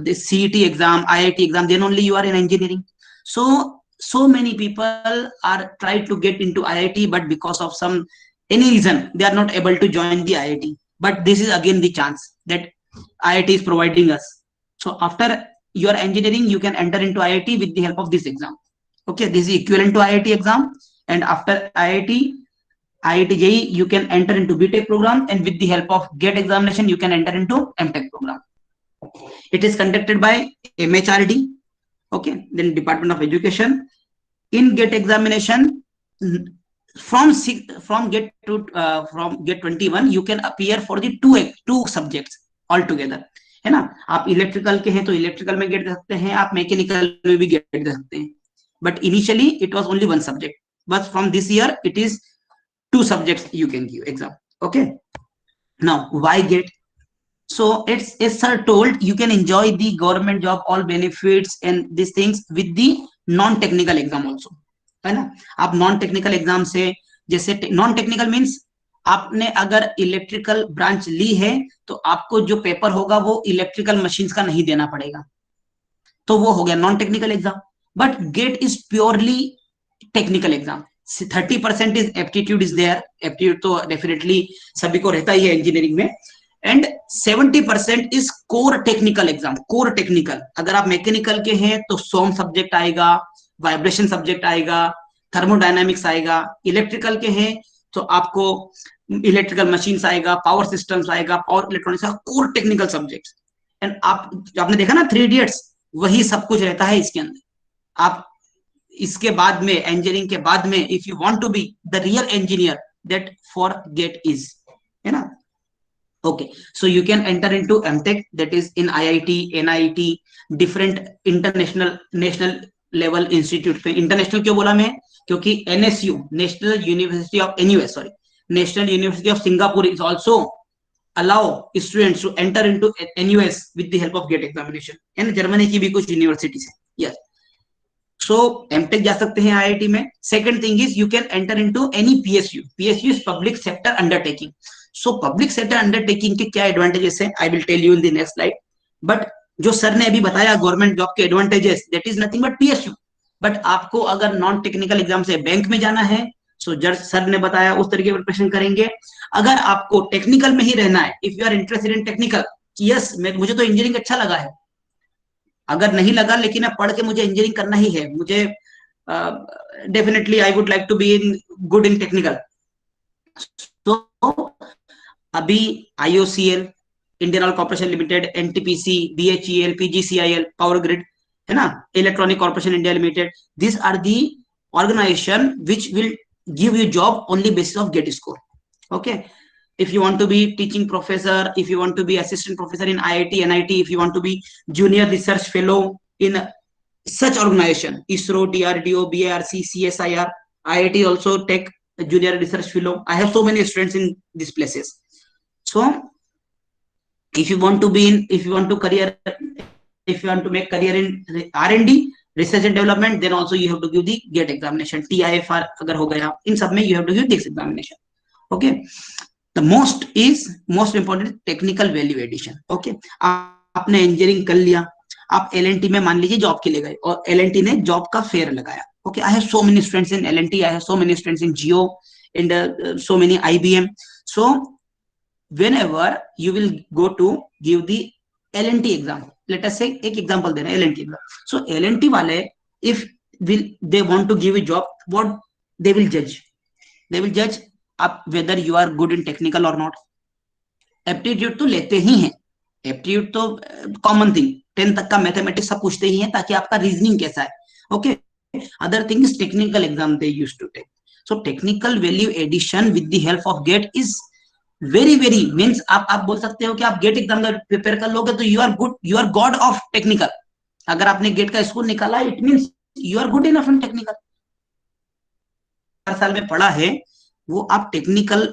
CET exam, IIT exam, then only you are in engineering. So many people are trying to get into IIT, but because of any reason, they are not able to join the IIT. But this is again the chance that IIT is providing us. So after your engineering, you can enter into IIT with the help of this exam. Okay, this is equivalent to IIT exam, and after IIT JEE, you can enter into BTech program, and with the help of GATE examination, you can enter into MTech program. It is conducted by MHRD, okay, then Department of Education. In GATE examination, from GATE 21, you can appear for the two subjects altogether. है ना, आप electrical के हैं तो electrical में gate दे सकते हैं, आप मैकेनिकल में भी गेट दे सकते हैं. But initially it was only one subject, but from this year it is 2 subjects you can give exam. Okay, now why GATE? So it's, as sir told, you can enjoy the government job, all benefits and these things with the non-technical exam also, है ना. आप non-technical exam से, जैसे non-technical means आपने अगर electrical branch ली है तो आपको जो पेपर होगा वो इलेक्ट्रिकल मशीन्स का नहीं देना पड़ेगा, तो वो हो गया non technical exam. But GATE is purely technical exam. 30% is aptitude is there. Aptitude तो डेफिनेटली सभी को रहता ही है इंजीनियरिंग में. And 70% is core technical exam. Core technical, अगर आप मैकेनिकल के हैं तो सोम सब्जेक्ट आएगा, वाइब्रेशन सब्जेक्ट आएगा, थर्मोडायनामिक्स आएगा. इलेक्ट्रिकल के हैं तो आपको इलेक्ट्रिकल मशीन्स आएगा, पावर सिस्टम्स आएगा, power electronics, core technical subjects. And आपने देखा ना 3 इडियट्स, वही सब कुछ रहता है इसके अंदर. आप इसके बाद में, इंजीनियरिंग के बाद में, if you want to be the real engineer, that for GATE is, है ना. Okay, so you can enter into MTech, that is in IIT, NIT, different international, national level institute पे. इंटरनेशनल क्यों बोला मैं? क्योंकि NSU, national university of national university of Singapore is also allow students to enter into NUS with the help of GATE examination. And Germany की भी कुछ universities है. Yes. So MTech जा सकते हैं IIT में. Second thing is you can enter into any PSU. PSU is public sector undertaking. So public sector undertaking के क्या advantages है? I will tell you in the next slide. But जो sir ने अभी बताया गवर्नमेंट जॉब के advantages, that is nothing but PSU. But आपको अगर नॉन टेक्निकल एग्जाम से बैंक में जाना है, सो जज सर ने बताया उस तरीके पर प्रिपरेशन करेंगे. अगर आपको टेक्निकल में ही रहना है, if you are interested in technical, yes मुझे तो इंजीनियरिंग अच्छा लगा है, अगर नहीं लगा लेकिन अब पढ़ के मुझे इंजीनियरिंग करना ही है, मुझे definitely I would like to be in good in technical. तो अभी IOCL, Indian oil corporation limited, NTPC, BHEL, PGCIL, power grid है ना, electronic corporation India limited, this are the organisation which will give you job only basis of GATE score. Okay, if you want to be teaching professor, if you want to be assistant professor in IIT, NIT, if you want to be junior research fellow in such organization, ISRO, DRDO, BARC, CSIR, IIT also take a junior research fellow. I have so many students in these places. So if you want to be in, if you want to make career in R&D, research and development, then also you have to give the GATE examination. TIFR अगर हो गया, इन सब में you have to give this examination. Okay. The most important technical value addition. Okay, आपने engineering कर लिया, आप L&T में मान लीजिए जॉब के लिए गए और L&T ने जॉब का फेयर लगाया. Okay, I have so many students in L&T, I have so many students in Jio, and so many IBM. So whenever you will go to give the L&T exam, let us say एक example दे रहे हैं L&T exam. So L&T वाले if they want to give a job, what they will judge? They will judge आप whether you are good in technical or not. Aptitude तो लेते ही हैं, aptitude तो common thing, 10 तक का मैथमेटिक्स सब पूछते ही हैं ताकि आपका रीजनिंग कैसा है. Okay, other thing is technical exam they used to take. So technical value addition with the help of GATE is very means आप बोल सकते हो कि आप गेट एग्जाम का प्रिपेयर कर लोगे तो you are good, you are god of technical. अगर आपने गेट का स्कोर निकाला, it means you are good enough in technical. 4 साल में पढ़ा है वो आप technical,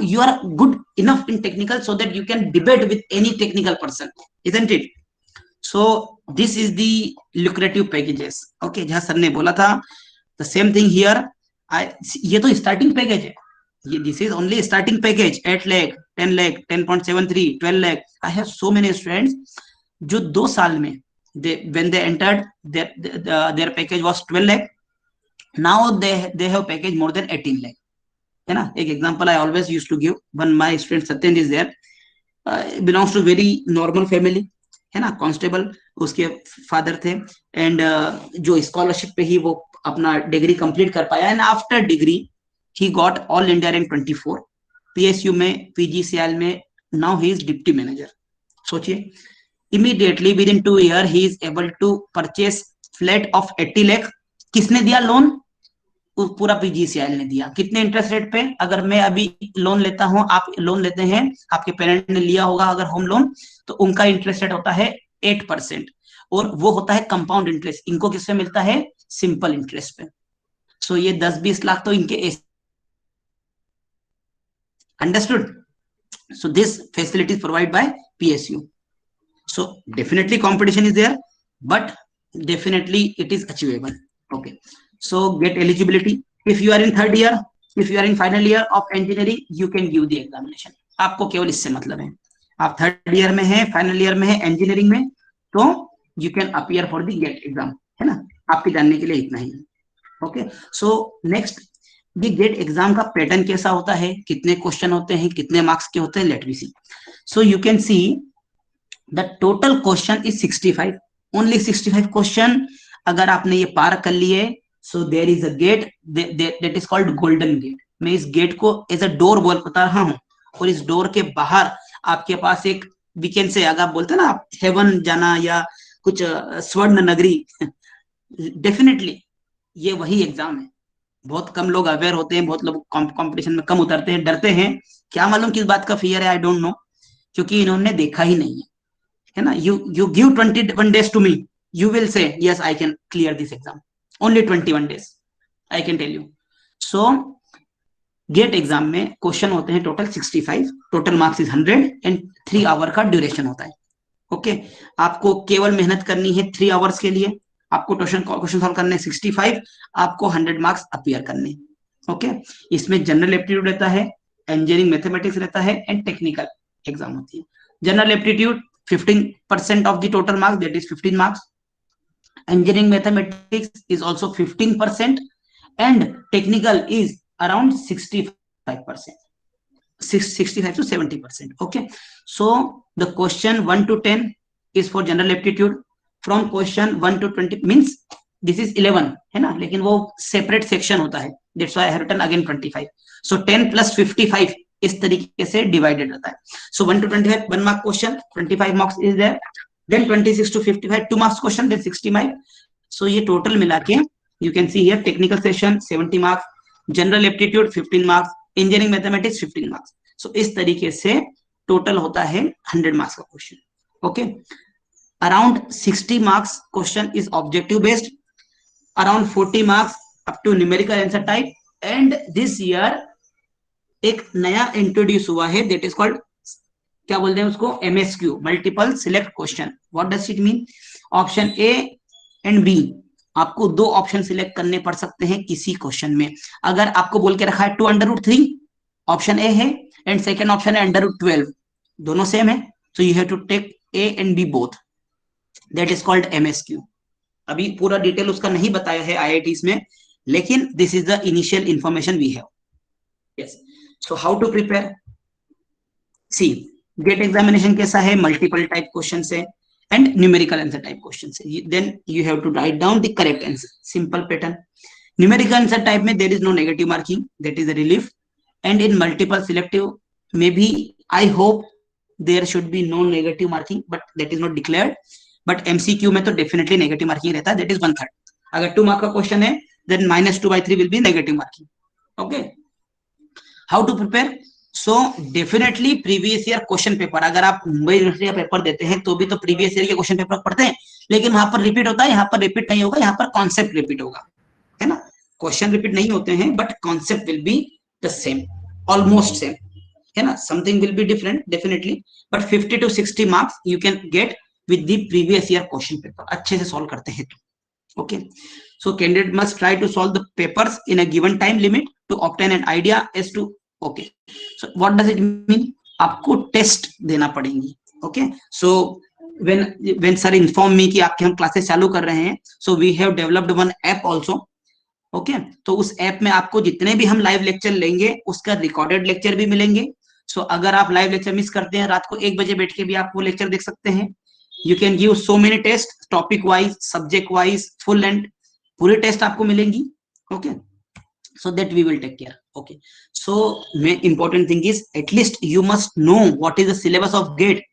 you are good enough in technical so that you can debate with any technical person, isn't it? So this is the lucrative packages. Okay, जहां sir ने बोला था the same thing here. ये तो स्टार्टिंग पैकेज है, ये this is only starting package. 8 lakh, 10 lakh, 10.73, 12 lakh. I have so many students जो 2 साल में when they entered their package was 12 lakh. Now they have package more than 18 lakh. है ना. एक example I always used to give, one my student Satyendra is there, belongs to very normal family है ना, constable उसके father थे, and जो scholarship पे ही वो अपना डिग्री कंप्लीट कर पाया, and after degree he got all India rank 24 PSU में, PGCIL में. Now he is deputy manager. सोचिए, immediately within 2 year he is able to purchase flat of 80 lakh. किसने दिया लोन? पूरा PGCIL ने दिया. कितने इंटरेस्ट रेट पे? अगर मैं अभी लोन लेता हूं, आप लोन लेते हैं, आपके पेरेंट ने लिया होगा अगर होम लोन, तो उनका इंटरेस्ट रेट होता है 8%, और वो होता है कंपाउंड इंटरेस्ट. इनको किससे मिलता है? सिंपल इंटरेस्ट पे. सो ये 10-20 लाख तो इनके. Understood? So this facility provide by PSU. So definitely competition is there, but definitely it is achievable. Okay, so get eligibility. If you are in 3rd year, if you are in final year of engineering, you can give the examination. आपको केवल इससे मतलब है, आप 3rd year में है, final year में है engineering में, तो you can appear for the GATE exam, है ना. आपके जानने के लिए इतना ही. Okay, so next, the GATE exam का पैटर्न कैसा होता है, कितने क्वेश्चन होते हैं, कितने मार्क्स के होते हैं, let we see. So you can see the total question is 65, only 65 question. अगर आपने ये पार कर लिए, so there is a gate that is called golden gate. मैं इस गेट को एज अ डोर बोल बता रहा हूँ, और इस डोर के बाहर आपके पास एक वीकेंड से, अगर आप बोलते हैं ना आप हेवन जाना या कुछ स्वर्ण नगरी, डेफिनेटली ये वही एग्जाम है. बहुत कम लोग अवेयर होते हैं, बहुत लोग कंपटीशन में कम उतरते हैं, डरते हैं. क्या मालूम किस बात का फियर है, आई डोंट नो, क्योंकि इन्होंने देखा ही नहीं है ना. You give 21 days to me, you will say yes I can clear this exam. Only 21 days, I can tell you. So GATE exam में क्वेश्चन होते हैं total 65, total marks is 100 and 3 hour का ड्यूरेशन होता है। Okay, आपको केवल मेहनत करनी है 3 आवर्स के लिए, आपको क्वेश्चन सॉल्व करने 65, आपको 100 मार्क्स अपीयर करने। ओके, इसमें जनरल एप्टीट्यूड रहता है, इंजीनियरिंग मैथमेटिक्स रहता है एंड टेक्निकल एग्जाम होती है। General aptitude 15% of the total marks, that is 15 marks. engineering mathematics is also 15% and technical is around 65%, 65 to 70%. Okay, so the question 1 to 10 is for general aptitude, from question 1 to 20 means this is 11 है ना, लेकिन वो separate section होता है, that's why I have written again 25, so 10 plus 55 इस तरीके से divided रहता है। so 1 to 25 1 mark question, 25 marks is there, then 26 to 55 2 marks question, then 65, so ये total मिला के you can see here technical session 70 marks, general aptitude 15 marks, engineering mathematics 15 marks, so इस तरीके से total होता है 100 marks का question। okay, around 60 marks question is objective based, around 40 marks up to numerical answer type, and this year एक नया introduce हुआ है, that is called, क्या बोलते हैं उसको, MSQ, multiple select question. What does it mean? Option A and B, आपको 2 option select करने पड़ सकते हैं किसी क्वेश्चन में। अगर आपको बोल के रखा है 2√3, ऑप्शन ए है, एंड सेकंड ऑप्शन है √12, दोनों सेम है, so you have to take A and B both, that is called MSQ। अभी पूरा डिटेल उसका नहीं बताया है IITs में, लेकिन this is the initial information we have। yes, so how to prepare? see, GATE examination कैसा है, मल्टीपल टाइप क्वेश्चन है and numerical answer type question है, then you have to write down the correct answer, simple pattern. Numerical answer type में there is no negative marking, that is a relief, and in multiple selective में भी I hope there should be no negative marking, but that is not declared, but MCQ में तो definitely negative marking रहता है, that is 1/3। अगर 2 mark का question है then -2/3 will be negative marking. Okay, how to prepare? So definitely previous year question paper, अगर आप Mumbai university का पेपर देते हैं तो भी तो प्रीवियस ईयर के क्वेश्चन पेपर पढ़ते हैं, लेकिन वहां पर रिपीट होता है, यहाँ पर रिपीट नहीं होगा, यहाँ पर कॉन्सेप्ट रिपीट होगा, है ना। क्वेश्चन रिपीट नहीं होते हैं but concept will be the same, almost same, है ना। Something will be different definitely, but 50 to 60 marks you can get with the previous year question paper, अच्छे से सॉल्व करते हैं तो। Okay, so candidate must try to solve the papers in a given time limit to obtain an idea as to, okay, so what does it mean? आपको test देना पड़ेंगी। Okay, so when sir inform me कि आपके हम classes चालू कर रहे हैं, so we have developed one app also। Okay, तो उस ऐप में आपको जितने भी हम लाइव लेक्चर लेंगे उसका रिकॉर्डेड लेक्चर भी मिलेंगे। सो अगर आप लाइव लेक्चर मिस करते हैं, रात को 1 बजे बैठ के भी आप वो लेक्चर देख सकते हैं। You can give so many test, topic wise, subject wise, full and पूरी टेस्ट आपको मिलेंगी। Okay, so that we will take care। okay, so main important thing is at least you must know what is the syllabus of GATE,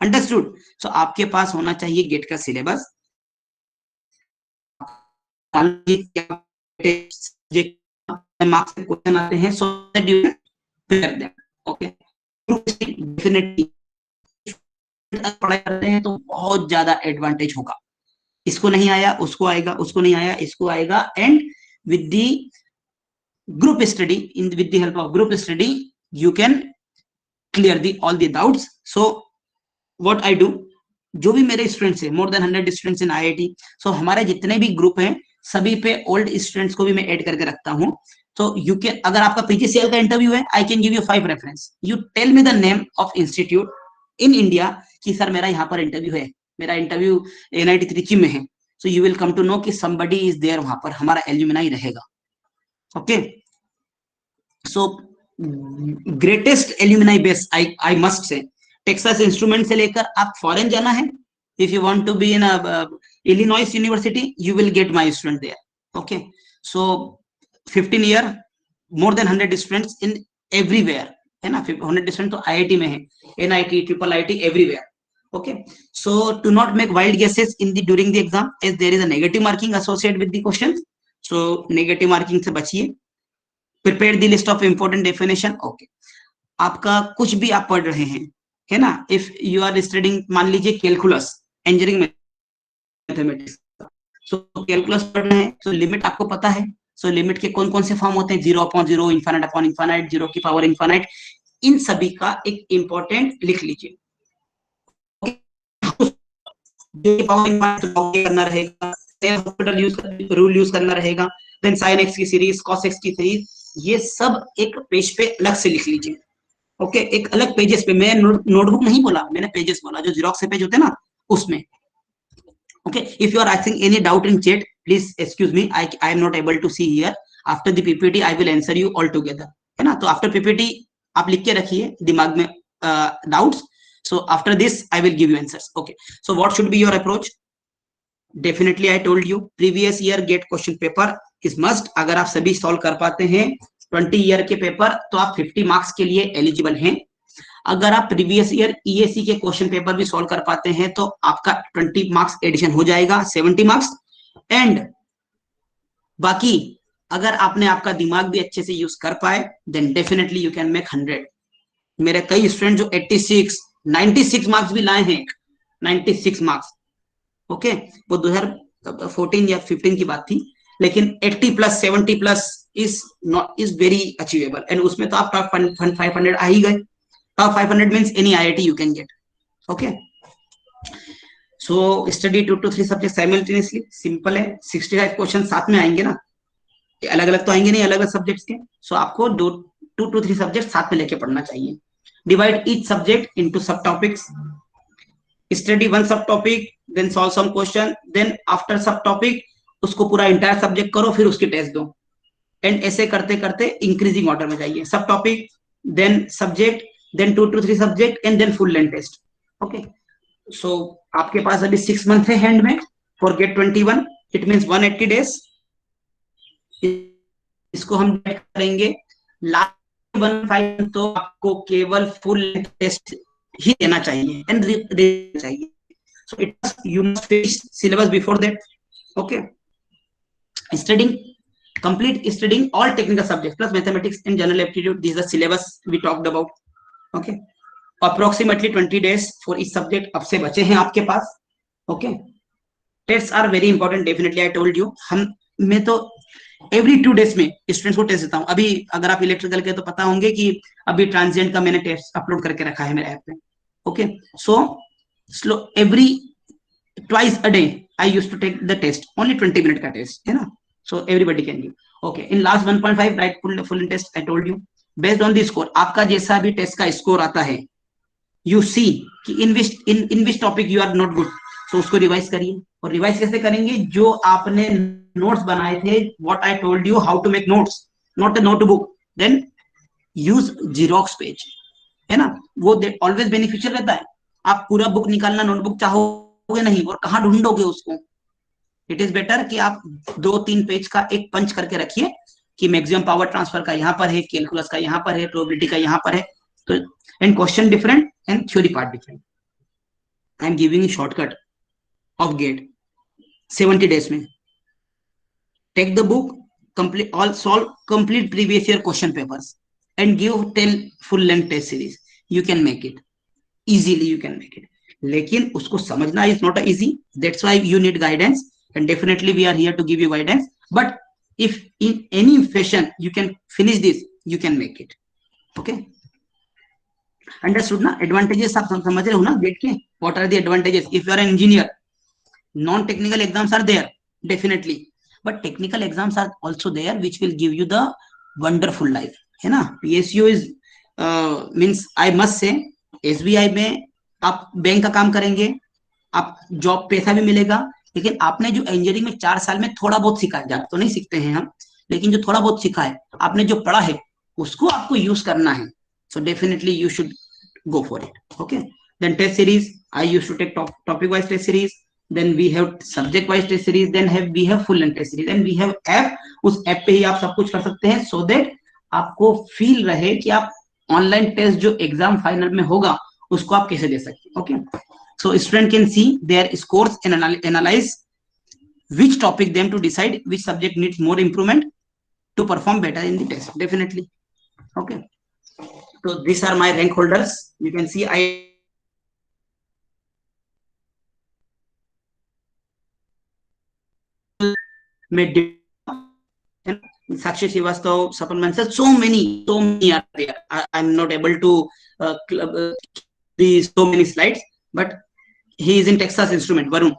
understood? so आपके पास होना चाहिए GATE का syllabus, marks के question आते हैं, so that you can prepare them। okay, definitely पढ़ाई करते हैं तो बहुत ज्यादा एडवांटेज होगा। इसको नहीं आया उसको आएगा, उसको नहीं आया इसको आएगा, and with the group study, with the help of group study you can clear all the doubts। so what I do, जो भी मेरे स्टूडेंट्स हैं, more than 100 स्टूडेंट्स इन IIT, so हमारे जितने भी ग्रुप हैं सभी पे ओल्ड स्टूडेंट्स को भी मैं ऐड करके रखता हूँ। तो यू कैन, अगर आपका PGCL का इंटरव्यू है, I can give you 5 reference, you tell me the name of institute in India कि सर मेरा यहाँ पर इंटरव्यू है, मेरा इंटरव्यू NIT त्रिची में है, so you will come to know कि somebody is there, वहां पर हमारा एल्यूमिनाई रहेगा। Okay, so greatest alumni base I must say, Texas instrument से लेकर आप फॉरेन जाना है, if you want to be in Illinois university you will get my student there. Okay, so 15 year, more than 100 students in everywhere, है ना। 100 student तो IIT में है, NIT, IIIT, everywhere. okay, so do not make wild guesses in the during the exam as there is a negative marking associated with the questions, so negative marking से बचिए। prepare the list of important definition। okay, आपका कुछ भी आप पढ़ रहे हैं, है ना, if you are studying मान लीजिए calculus, engineering mathematics, so calculus पढ़ रहे हैं, so लिमिट आपको पता है, सो लिमिट के कौन कौन से फॉर्म होते हैं, 0/0, इन्फाइनाइट अपॉन इन्फाइनाइट, 0 की पावर इन्फाइनाइट, इन सभी का एक इंपॉर्टेंट लिख लीजिए। करना रहेगा, हॉस्पिटल यूज रूल यूज करना रहेगा, देन साइन एक्स की सीरीज, कॉस एक्स की सीरीज, ये सब एक पेज पे अलग से लिख लीजिए। ओके, एक अलग पेजेस पे, मैं नोटबुक नहीं बोला, मैंने पेजेस बोला, जो जीरोक्स पेज होते हैं ना उसमें। Okay, if you are asking any doubt in chat, please excuse me, I am not able to see here, after the PPT I will answer you all together, है ना। तो after PPT आप लिख के रखिए दिमाग में doubts, so after this I will give you answers. Okay, so what should be your approach? Definitely I told you previous year GATE question paper is must. अगर आप सभी सॉल्व कर पाते हैं 20 ईयर के पेपर तो आप 50 मार्क्स के लिए एलिजिबल हैं। अगर आप प्रीवियस ईयर ईएसी के क्वेश्चन पेपर भी सॉल्व कर पाते हैं तो आपका 20 मार्क्स एडिशन हो जाएगा, 70 मार्क्स। एंड बाकी अगर आपने आपका दिमाग भी अच्छे से यूज कर पाए then definitely you can make 100। मेरे कई स्टूडेंट जो 86 96 मार्क्स भी लाए हैं, 96 मार्क्स, ओके, वो 2014 या 15 की बात थी, लेकिन 80 plus 70 plus is very achievable. And उसमें तो आप टॉप 500 आ ही गए। Top 500 means any IIT you can gate. Okay, so study 2 to 3 subject simultaneously, simple है। 65 क्वेश्चन साथ में आएंगे ना, अलग अलग तो आएंगे नहीं, अलग अलग सब्जेक्ट्स के। सो आपको 2 to 3 सब्जेक्ट साथ में लेके पढ़ना चाहिए। Divide each subject into subtopics. Study one subtopic, then solve some question, then after subtopic उसको पूरा इंटायर सब्जेक्ट करो, फिर उसकी टेस्ट दो। एंड ऐसे करते करते इंक्रीजिंग ऑर्डर में जाइए, सब topic, then subject, then 2 to 3 subject, and then full length test. Okay, so आपके पास अभी 6 मंथ है हैंड में for GATE 21, it means 180 days. इसको हम करेंगे लास्ट 15 तो आपको केवल फुल टेस्ट ही देना चाहिए एंड चाहिए। So it you must finish syllabus before that. Okay, studying complete studying all technical subjects plus mathematics and general aptitude, this is the syllabus we talked about. Okay, approximately 20 days for each subject अब से बचे हैं आपके पास। okay, tests are very important, definitely I told you। मैं तो every 2 days में students को test देता हूँ। अभी अगर आप इलेक्ट्रिकल के तो पता होंगे कि अभी ट्रांजिएंट का मैंने टेस्ट अपलोड करके रखा है मेरे ऐप पे। Okay, so slow every twice a day I used to take the test, only 20 minute का टेस्ट है ना, so everybody can give. Okay, in last 1.5 right full test, I told you based on the score, आपका जैसा भी test का score आता है you see कि in which topic you are not good, तो उसको रिवाइज करिए। और रिवाइज कैसे करेंगे, जो आपने नोट्स बनाए थे, what I told you how to make notes, not a notebook, then use xerox page, है ना, वो ऑलवेज बेनिफिशियल रहता है। आप पूरा बुक निकालना नोटबुक चाहोगे नहीं, और कहाँ ढूंढोगे उसको। इट इज बेटर कि आप 2-3 पेज का एक पंच करके रखिए कि मैक्सिमम पावर ट्रांसफर का यहाँ पर है, कैलकुलस का यहाँ पर है, प्रोबेबिलिटी का यहाँ पर है, तो and question different and theory part different. I am giving shortcut of GATE 70 days में। Take the book, complete all, solve complete previous year question papers and give 10 full length test series, you can make it easily, you can make it। लेकिन उसको समझना is not easy, that's why you need guidance, and definitely we are here to give you guidance, but if in any fashion you can finish this, you can make it। okay, understood ना। advantages आप समझ रहे हो ना gate के, what are the advantages if you are an engineer, non technical exams are there definitely, but technical exams are also there which will give you the wonderful life, है ना। PSU is means I must say SBI में आप bank का काम करेंगे, आप job पैसा भी मिलेगा, लेकिन आपने जो इंजीनियरिंग में 4 साल में थोड़ा बहुत सीखा है, ज्यादा तो नहीं सीखते हैं हम, लेकिन जो थोड़ा बहुत सीखा है आपने, जो पढ़ा है उसको आपको यूज करना है, so definitely you should go for it। okay, then test series, I used to take topic wise test series, then we have subject wise test series, then we have full length test series, and we have app, उस app पे ही आप सब कुछ कर सकते हैं, so that आपको feel रहे कि आप ऑनलाइन टेस्ट जो एग्जाम फाइनल में होगा उसको आप कैसे दे सकते हैं। Okay, so student can see their scores and analyze which topic them to decide which subject needs more improvement to perform better in the test, definitely। okay, so these are my rank holders, you can see I made Sakshi Srivastava, Sapan Mansal, so many are there. I'm not able to these so many slides, but he is in Texas Instrument, Varun.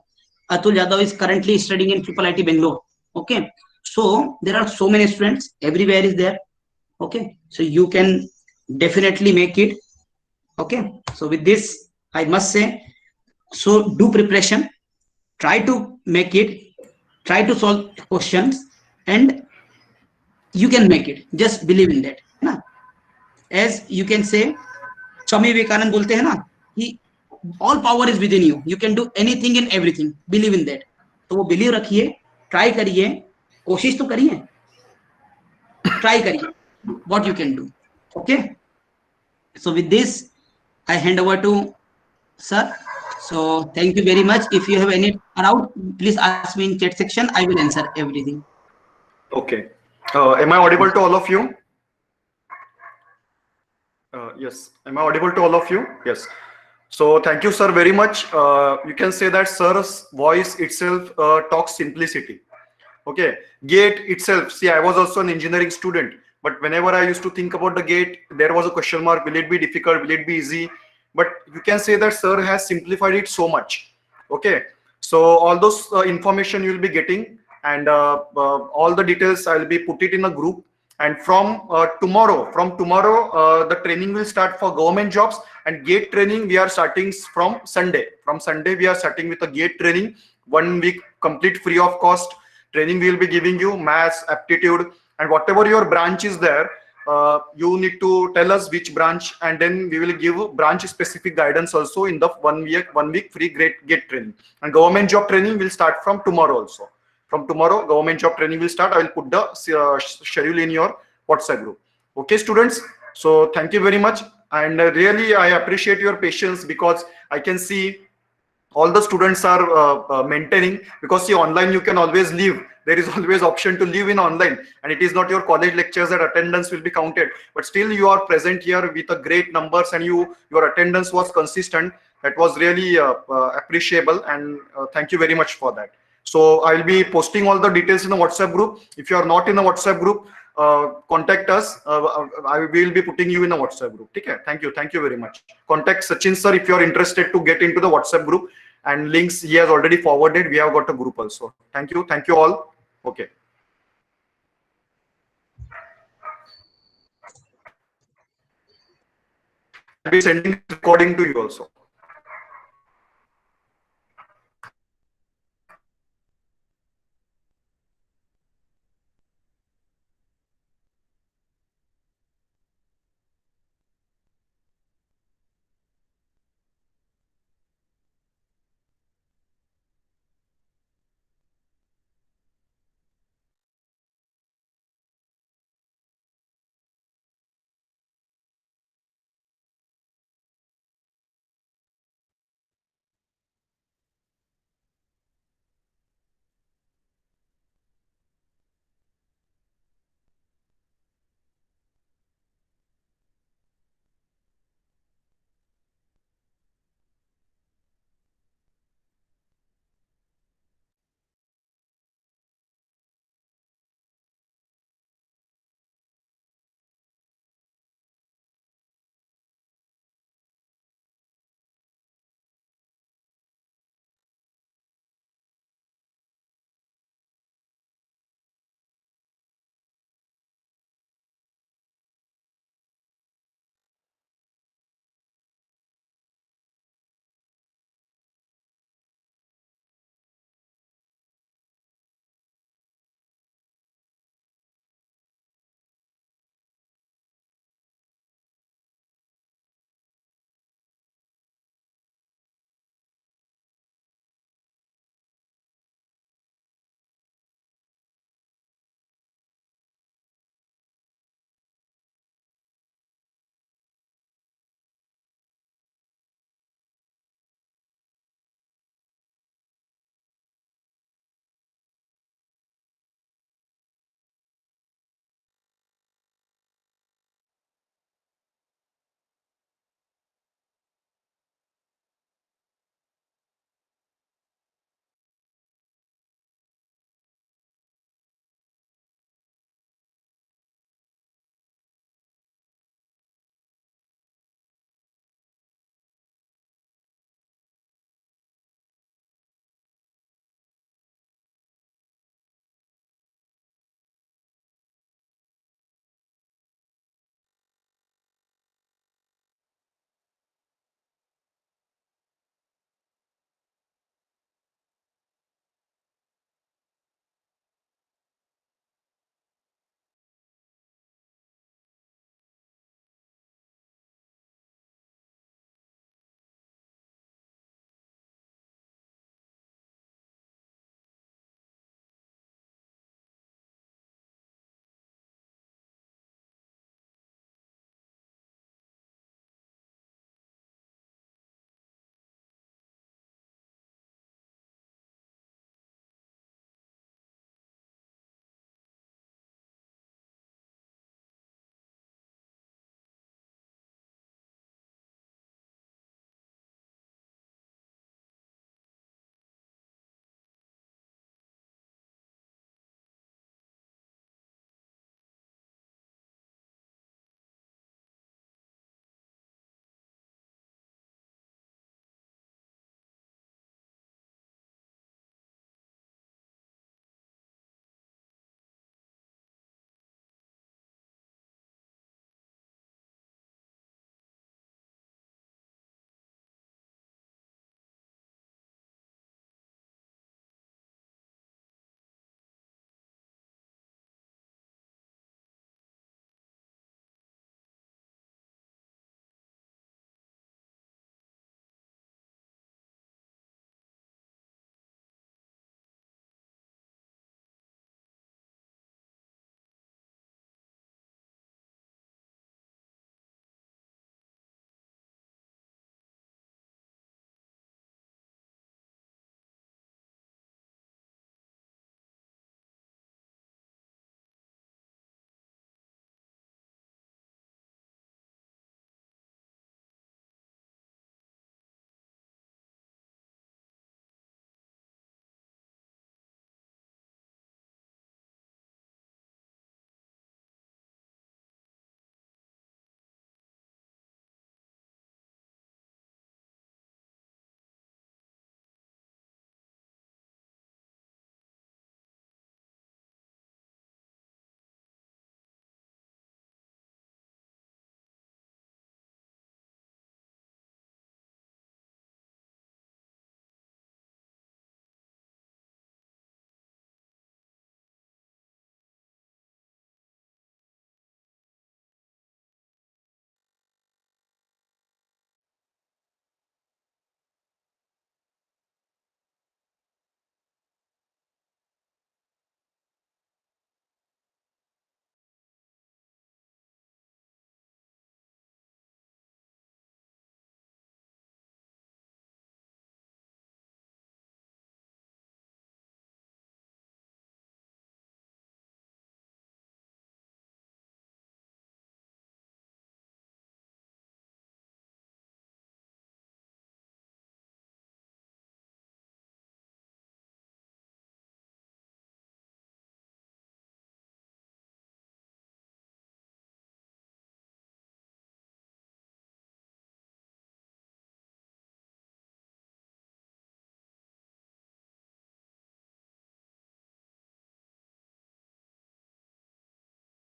Atul Yadav is currently studying in Triple IT Bangalore. Okay, so there are so many students everywhere is there. Okay, so you can definitely make it. Okay, so with this, I must say, so do preparation, try to make it, try to solve questions, and you can make it. Just believe in that. Na? As you can say, Swami Vivekanand बोलते हैं ना कि all power is within you. You can do anything and everything. Believe in that. तो वो believe रखिए, try करिए, कोशिश तो करिए, try करिए. What you can do. Okay. So with this, I hand over to sir. So thank you very much. If you have any doubt, please ask me in chat section. I will answer everything. Okay. Am I audible to all of you? Yes. Am I audible to all of you? Yes. So thank you, sir, very much. You can say that sir's voice itself talks simplicity. Okay. GATE itself. See, I was also an engineering student, but whenever I used to think about the GATE, there was a question mark. Will it be difficult? Will it be easy? But you can say that sir has simplified it so much. Okay. So all those information you will be getting, and all the details I will be put it in a group. And from tomorrow, the training will start for government jobs, and GATE training we are starting from Sunday. From Sunday we are starting with a GATE training, 1 week complete free of cost training. We will be giving you maths, aptitude, and whatever your branch is there, you need to tell us which branch, and then we will give branch specific guidance also in the 1 week free GATE training. And government job training will start from tomorrow also. From tomorrow, government job training will start. I will put the schedule in your WhatsApp group. Okay, students. So thank you very much, and really I appreciate your patience, because I can see all the students are maintaining, because see, online you can always leave. There is always option to leave in online, and it is not your college lectures that attendance will be counted, but still you are present here with a great numbers, and your attendance was consistent. That was really appreciable, and thank you very much for that. So I will be posting all the details in the WhatsApp group. If you are not in the WhatsApp group, contact us. I will be putting you in a WhatsApp group. Okay? Thank you very much. Contact Sachin sir if you are interested to get into the WhatsApp group, and links he has already forwarded. We have got a group also. Thank you all. Okay. I'll be sending recording to you also.